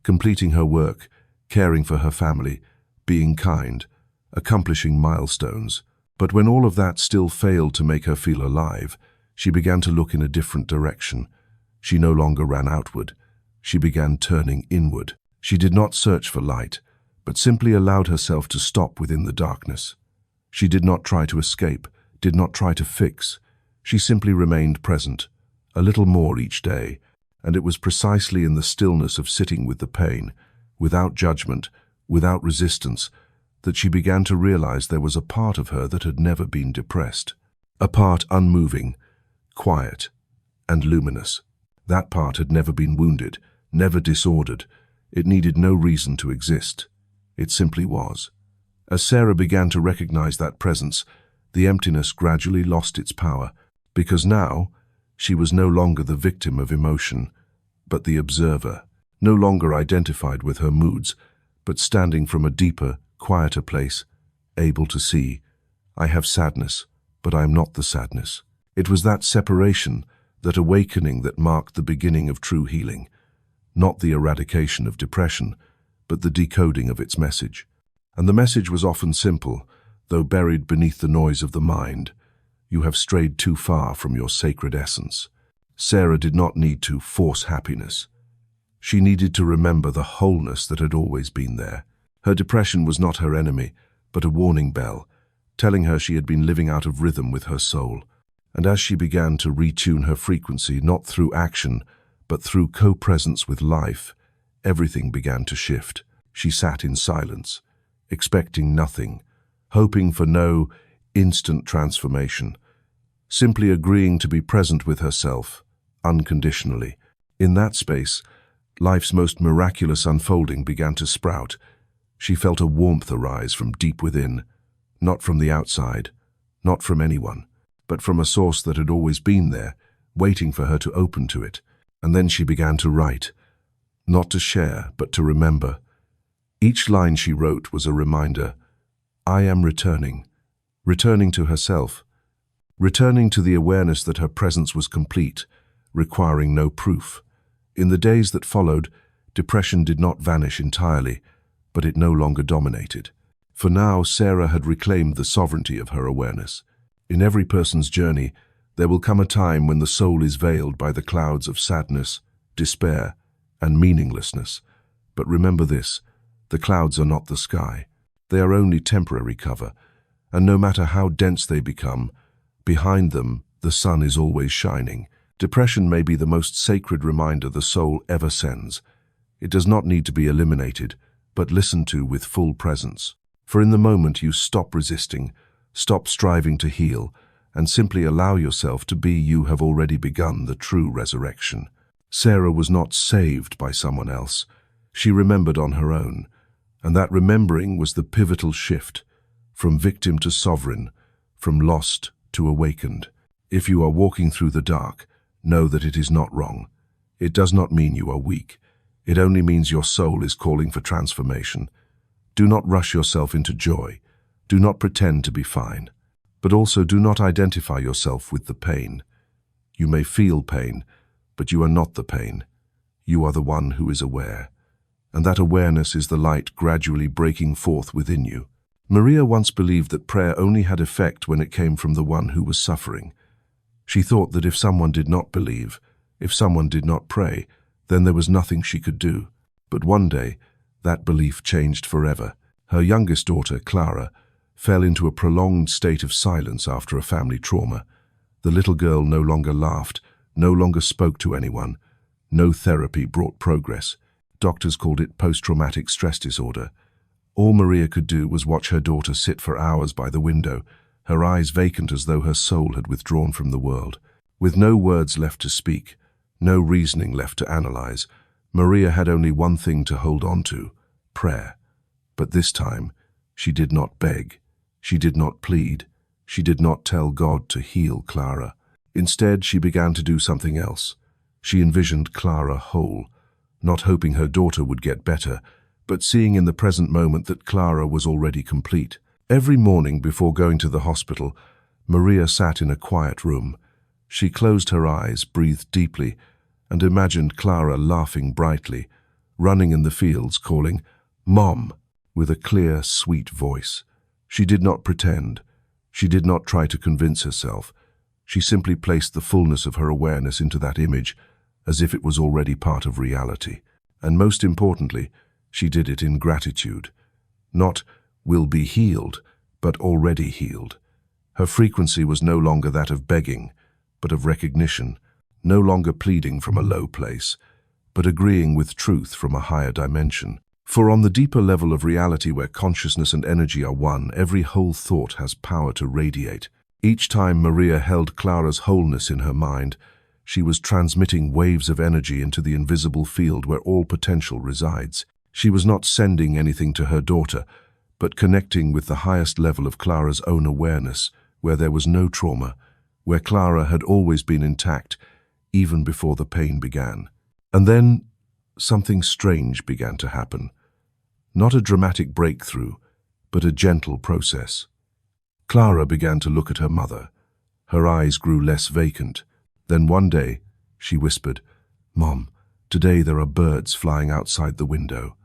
completing her work, caring for her family, being kind, accomplishing milestones. But when all of that still failed to make her feel alive, she began to look in a different direction. She no longer ran outward. She began turning inward. She did not search for light, but simply allowed herself to stop within the darkness. She did not try to escape, did not try to fix. She simply remained present, a little more each day, and it was precisely in the stillness of sitting with the pain, without judgment, without resistance, that she began to realize there was a part of her that had never been depressed. A part unmoving, quiet, and luminous. That part had never been wounded, never disordered. It needed no reason to exist. It simply was. As Sarah began to recognize that presence, the emptiness gradually lost its power, because now she was no longer the victim of emotion, but the observer, no longer identified with her moods, but standing from a deeper, quieter place, able to see, I have sadness, but I am not the sadness. It was that separation, that awakening that marked the beginning of true healing, not the eradication of depression, but the decoding of its message. And the message was often simple, though buried beneath the noise of the mind. You have strayed too far from your sacred essence. Sarah did not need to force happiness. She needed to remember the wholeness that had always been there. Her depression was not her enemy, but a warning bell, telling her she had been living out of rhythm with her soul. And as she began to retune her frequency, not through action, but through co-presence with life, everything began to shift. She sat in silence, expecting nothing, hoping for no instant transformation, simply agreeing to be present with herself, unconditionally. In that space, life's most miraculous unfolding began to sprout. She felt a warmth arise from deep within, not from the outside, not from anyone, but from a source that had always been there, waiting for her to open to it. And then she began to write, not to share, but to remember. Each line she wrote was a reminder. I am returning. Returning to herself. Returning to the awareness that her presence was complete, requiring no proof. In the days that followed, depression did not vanish entirely, but it no longer dominated. For now, Sarah had reclaimed the sovereignty of her awareness. In every person's journey, there will come a time when the soul is veiled by the clouds of sadness, despair, and meaninglessness. But remember this, the clouds are not the sky. They are only temporary cover, and no matter how dense they become, behind them, the sun is always shining. Depression may be the most sacred reminder the soul ever sends. It does not need to be eliminated, but listened to with full presence. For in the moment you stop resisting, stop striving to heal, and simply allow yourself to be, you have already begun the true resurrection. Sarah was not saved by someone else. She remembered on her own, and that remembering was the pivotal shift, from victim to sovereign, from lost to awakened. If you are walking through the dark, know that it is not wrong. It does not mean you are weak. It only means your soul is calling for transformation. Do not rush yourself into joy. Do not pretend to be fine. But also do not identify yourself with the pain. You may feel pain, but you are not the pain. You are the one who is aware. And that awareness is the light gradually breaking forth within you. Maria once believed that prayer only had effect when it came from the one who was suffering. She thought that if someone did not believe, if someone did not pray, then there was nothing she could do. But one day, that belief changed forever. Her youngest daughter, Clara, fell into a prolonged state of silence after a family trauma. The little girl no longer laughed, no longer spoke to anyone. No therapy brought progress. Doctors called it post-traumatic stress disorder. All Maria could do was watch her daughter sit for hours by the window, her eyes vacant as though her soul had withdrawn from the world. With no words left to speak, no reasoning left to analyze, Maria had only one thing to hold on to: prayer. But this time, she did not beg. She did not plead. She did not tell God to heal Clara. Instead, she began to do something else. She envisioned Clara whole, not hoping her daughter would get better, but seeing in the present moment that Clara was already complete. Every morning before going to the hospital, Maria sat in a quiet room. She closed her eyes, breathed deeply, and imagined Clara laughing brightly, running in the fields, calling, "Mom," with a clear, sweet voice. She did not pretend. She did not try to convince herself. She simply placed the fullness of her awareness into that image, as if it was already part of reality. And most importantly, she did it in gratitude. Not "will be healed," but already healed. Her frequency was no longer that of begging, but of recognition, no longer pleading from a low place, but agreeing with truth from a higher dimension. For on the deeper level of reality where consciousness and energy are one, every whole thought has power to radiate. Each time Maria held Clara's wholeness in her mind, she was transmitting waves of energy into the invisible field where all potential resides. She was not sending anything to her daughter, but connecting with the highest level of Clara's own awareness, where there was no trauma, where Clara had always been intact, even before the pain began. And then something strange began to happen. Not a dramatic breakthrough, but a gentle process. Clara began to look at her mother. Her eyes grew less vacant. Then one day, she whispered, "Mom, today there are birds flying outside the window."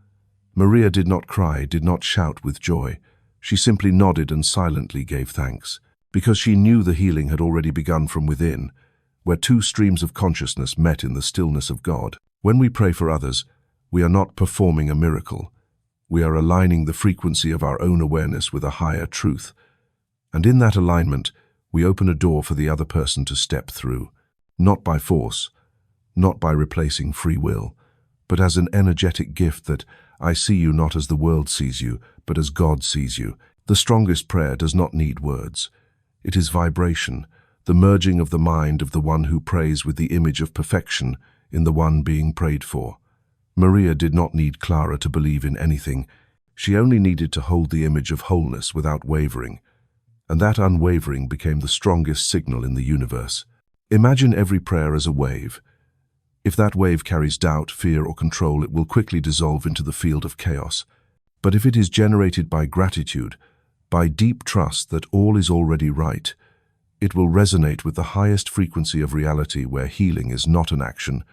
Maria did not cry, did not shout with joy. She simply nodded and silently gave thanks, because she knew the healing had already begun from within, where two streams of consciousness met in the stillness of God. When we pray for others, we are not performing a miracle. We are aligning the frequency of our own awareness with a higher truth. And in that alignment, we open a door for the other person to step through, not by force, not by replacing free will, but as an energetic gift that I see you not as the world sees you, but as God sees you. The strongest prayer does not need words. It is vibration, the merging of the mind of the one who prays with the image of perfection in the one being prayed for. Maria did not need Clara to believe in anything. She only needed to hold the image of wholeness without wavering. And that unwavering became the strongest signal in the universe. Imagine every prayer as a wave. If that wave carries doubt, fear, or control, it will quickly dissolve into the field of chaos. But if it is generated by gratitude, by deep trust that all is already right, it will resonate with the highest frequency of reality where healing is not an action,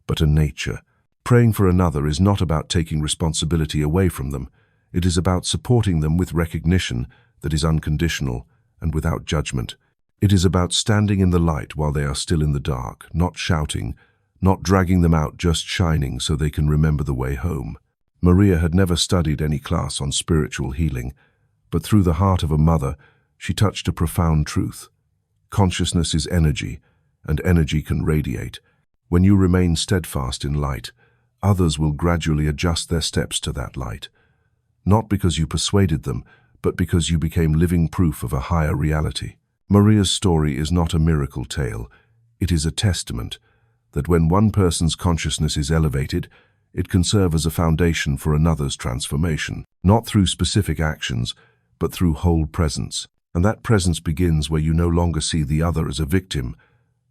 but a nature. Praying for another is not about taking responsibility away from them. It is about supporting them with recognition that is unconditional and without judgment. It is about standing in the light while they are still in the dark, not shouting, not dragging them out, just shining so they can remember the way home. Maria had never studied any class on spiritual healing, but through the heart of a mother, she touched a profound truth. Consciousness is energy, and energy can radiate. When you remain steadfast in light, others will gradually adjust their steps to that light. Not because you persuaded them, but because you became living proof of a higher reality. Maria's story is not a miracle tale. It is a testament that when one person's consciousness is elevated, it can serve as a foundation for another's transformation, not through specific actions, but through whole presence. And that presence begins where you no longer see the other as a victim,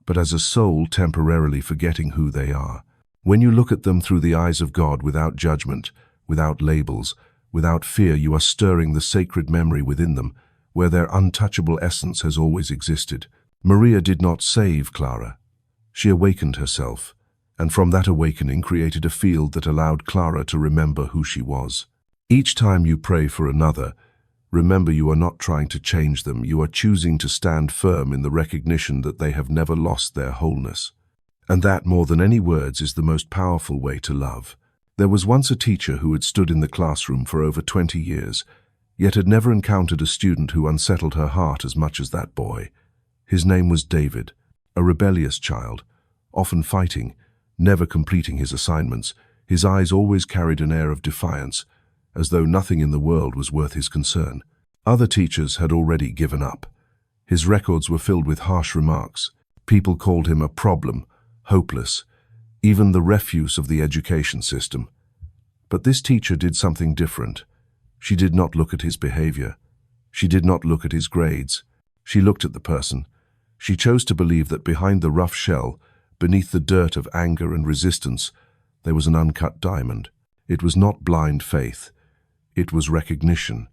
but as a soul temporarily forgetting who they are. When you look at them through the eyes of God without judgment, without labels, without fear, you are stirring the sacred memory within them, where their untouchable essence has always existed. Maria did not save Clara. She awakened herself, and from that awakening created a field that allowed Clara to remember who she was. Each time you pray for another, remember you are not trying to change them. You are choosing to stand firm in the recognition that they have never lost their wholeness. And that, more than any words, is the most powerful way to love. There was once a teacher who had stood in the classroom for over 20 years, yet had never encountered a student who unsettled her heart as much as that boy. His name was David, a rebellious child, often fighting, never completing his assignments. His eyes always carried an air of defiance, as though nothing in the world was worth his concern. Other teachers had already given up. His records were filled with harsh remarks. People called him a problem, hopeless, even the refuse of the education system. But this teacher did something different. She did not look at his behavior. She did not look at his grades. She looked at the person. She chose to believe that behind the rough shell, beneath the dirt of anger and resistance, there was an uncut diamond. It was not blind faith. It was recognition.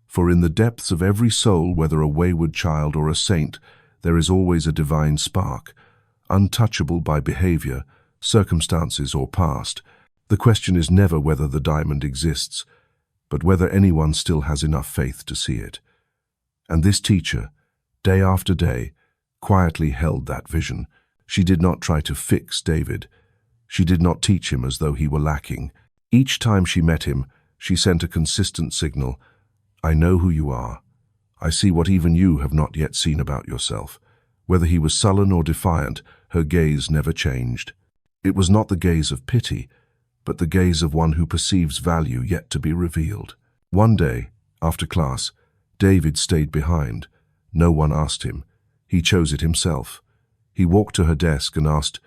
For in the depths of every soul, whether a wayward child or a saint, there is always a divine spark, untouchable by behavior, circumstances, or past. The question is never whether the diamond exists, but whether anyone still has enough faith to see it. And this teacher, day after day, quietly held that vision. She did not try to fix David. She did not teach him as though he were lacking. Each time she met him, she sent a consistent signal. I know who you are. I see what even you have not yet seen about yourself. Whether he was sullen or defiant, her gaze never changed. It was not the gaze of pity, but the gaze of one who perceives value yet to be revealed. One day, after class, David stayed behind. No one asked him. He chose it himself. He walked to her desk and asked,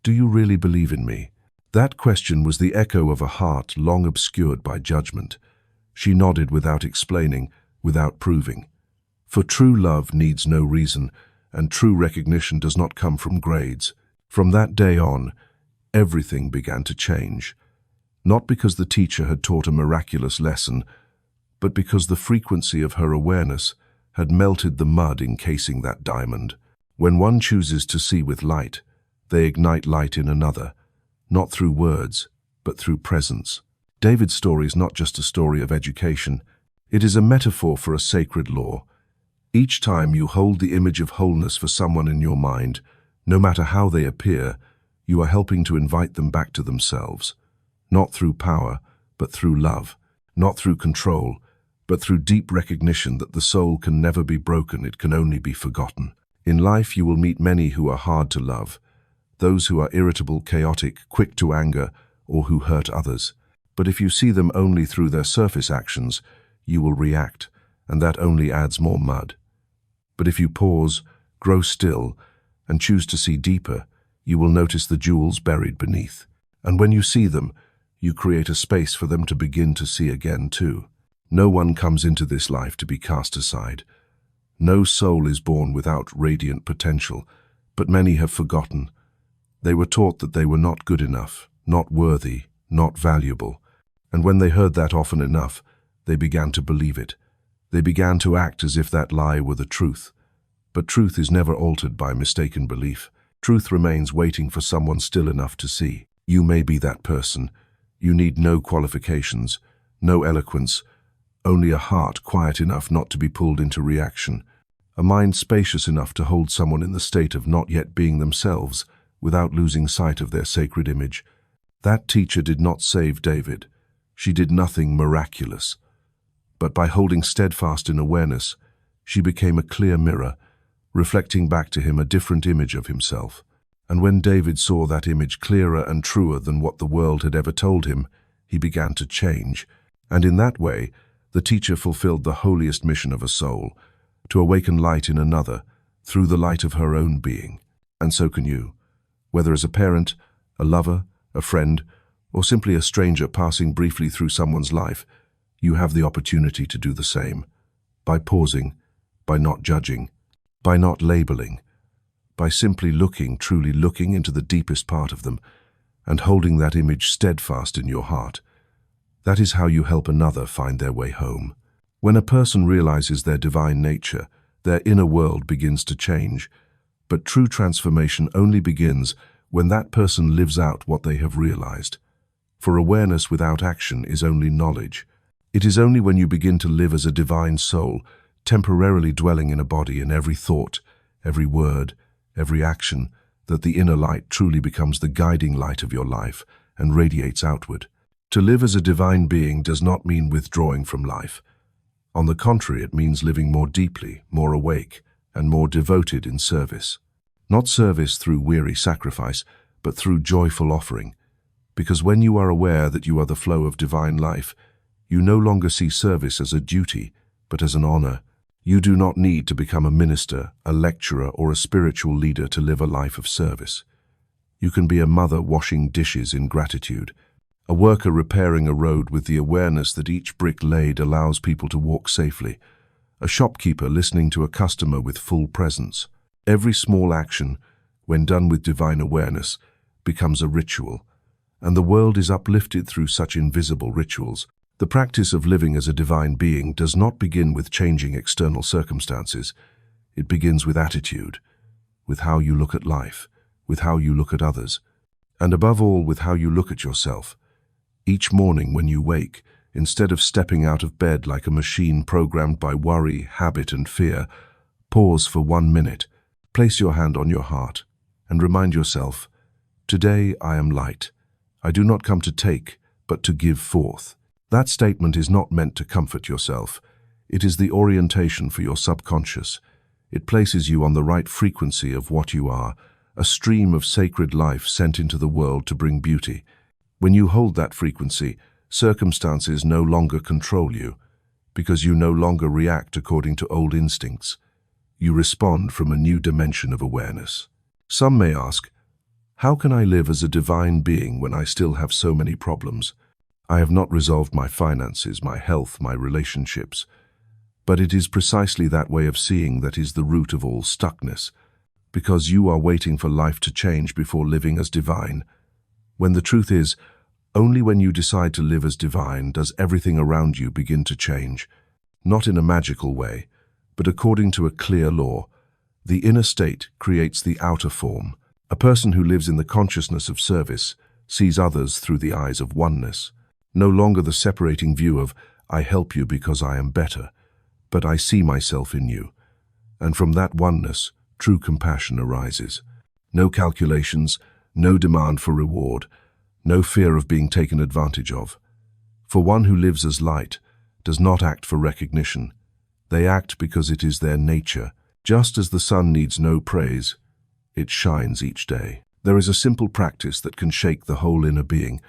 "Do you really believe in me?" That question was the echo of a heart long obscured by judgment. She nodded without explaining, without proving. For true love needs no reason, and true recognition does not come from grades. From that day on, everything began to change. Not because the teacher had taught a miraculous lesson, but because the frequency of her awareness had melted the mud encasing that diamond. When one chooses to see with light, they ignite light in another, not through words, but through presence. David's story is not just a story of education. It is a metaphor for a sacred law. Each time you hold the image of wholeness for someone in your mind, no matter how they appear, you are helping to invite them back to themselves. Not through power, but through love. Not through control, but through deep recognition that the soul can never be broken, it can only be forgotten. In life you will meet many who are hard to love, those who are irritable, chaotic, quick to anger, or who hurt others. But if you see them only through their surface actions, you will react, and that only adds more mud. But if you pause, grow still, and choose to see deeper, you will notice the jewels buried beneath. And when you see them, you create a space for them to begin to see again too. No one comes into this life to be cast aside. No soul is born without radiant potential, but many have forgotten. They were taught that they were not good enough, not worthy, not valuable. And when they heard that often enough, They began to believe it. They began to act as if that lie were the truth. But truth is never altered by mistaken belief. Truth remains waiting for someone still enough to see. You may be that person. You need no qualifications, no eloquence, only a heart quiet enough not to be pulled into reaction, a mind spacious enough to hold someone in the state of not yet being themselves without losing sight of their sacred image. That teacher did not save David. She did nothing miraculous. But by holding steadfast in awareness, she became a clear mirror, reflecting back to him a different image of himself. And when David saw that image clearer and truer than what the world had ever told him, he began to change. And in that way, the teacher fulfilled the holiest mission of a soul, to awaken light in another through the light of her own being. And so can you, whether as a parent, a lover, a friend, or simply a stranger passing briefly through someone's life. You have the opportunity to do the same, by pausing, by not judging, by not labeling, by simply looking, truly looking into the deepest part of them and holding that image steadfast in your heart. That is how you help another find their way home. When a person realizes their divine nature, their inner world begins to change. But true transformation only begins when that person lives out what they have realized. For awareness without action is only knowledge. It is only when you begin to live as a divine soul, temporarily dwelling in a body in every thought, every word, every action, that the inner light truly becomes the guiding light of your life and radiates outward. To live as a divine being does not mean withdrawing from life. On the contrary, it means living more deeply, more awake, and more devoted in service. Not service through weary sacrifice, but through joyful offering. Because when you are aware that you are the flow of divine life, you no longer see service as a duty, but as an honor. You do not need to become a minister, a lecturer, or a spiritual leader to live a life of service. You can be a mother washing dishes in gratitude, a worker repairing a road with the awareness that each brick laid allows people to walk safely, a shopkeeper listening to a customer with full presence. Every small action, when done with divine awareness, becomes a ritual, and the world is uplifted through such invisible rituals. The practice of living as a divine being does not begin with changing external circumstances. It begins with attitude, with how you look at life, with how you look at others, and above all with how you look at yourself. Each morning when you wake, instead of stepping out of bed like a machine programmed by worry, habit, and fear, pause for 1 minute, place your hand on your heart, and remind yourself, "Today I am light. I do not come to take, but to give forth." That statement is not meant to comfort yourself. It is the orientation for your subconscious. It places you on the right frequency of what you are, a stream of sacred life sent into the world to bring beauty. When you hold that frequency, circumstances no longer control you, because you no longer react according to old instincts. You respond from a new dimension of awareness. Some may ask, how can I live as a divine being when I still have so many problems? I have not resolved my finances, my health, my relationships. But it is precisely that way of seeing that is the root of all stuckness, because you are waiting for life to change before living as divine. When the truth is, only when you decide to live as divine does everything around you begin to change, not in a magical way, but according to a clear law. The inner state creates the outer form. A person who lives in the consciousness of service sees others through the eyes of oneness. No longer the separating view of, I help you because I am better, but I see myself in you. And from that oneness, true compassion arises. No calculations, no demand for reward, no fear of being taken advantage of. For one who lives as light does not act for recognition. They act because it is their nature. Just as the sun needs no praise, it shines each day. There is a simple practice that can shake the whole inner being.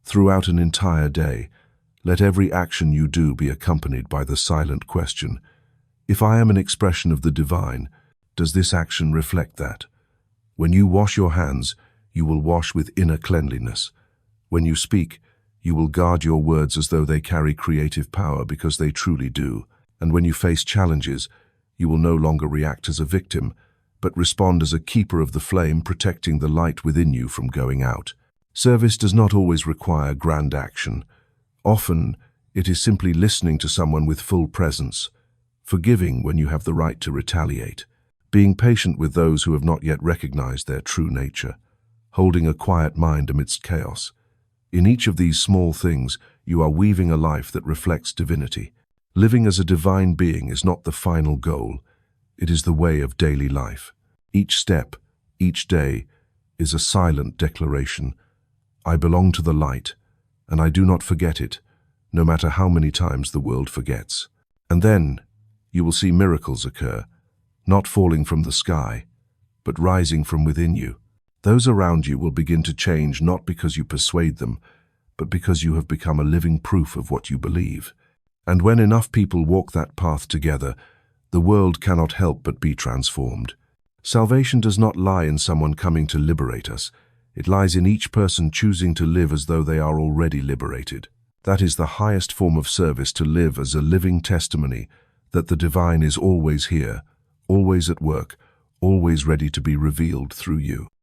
Throughout an entire day, let every action you do be accompanied by the silent question, if I am an expression of the divine, does this action reflect that? When you wash your hands, you will wash with inner cleanliness. When you speak, you will guard your words as though they carry creative power because they truly do. And when you face challenges, you will no longer react as a victim, but respond as a keeper of the flame, protecting the light within you from going out. Service does not always require grand action. Often, It is simply listening to someone with full presence, forgiving when you have the right to retaliate, being patient with those who have not yet recognized their true nature, holding a quiet mind amidst chaos. In each of these small things, you are weaving a life that reflects divinity. Living as a divine being is not the final goal. It is the way of daily life. Each step, each day, is a silent declaration. I belong to the light, and I do not forget it, no matter how many times the world forgets. And then, you will see miracles occur, not falling from the sky, but rising from within you. Those around you will begin to change not because you persuade them, but because you have become a living proof of what you believe. And when enough people walk that path together, the world cannot help but be transformed. Salvation does not lie in someone coming to liberate us. It lies in each person choosing to live as though they are already liberated. That is the highest form of service, to live as a living testimony that the divine is always here, always at work, always ready to be revealed through you.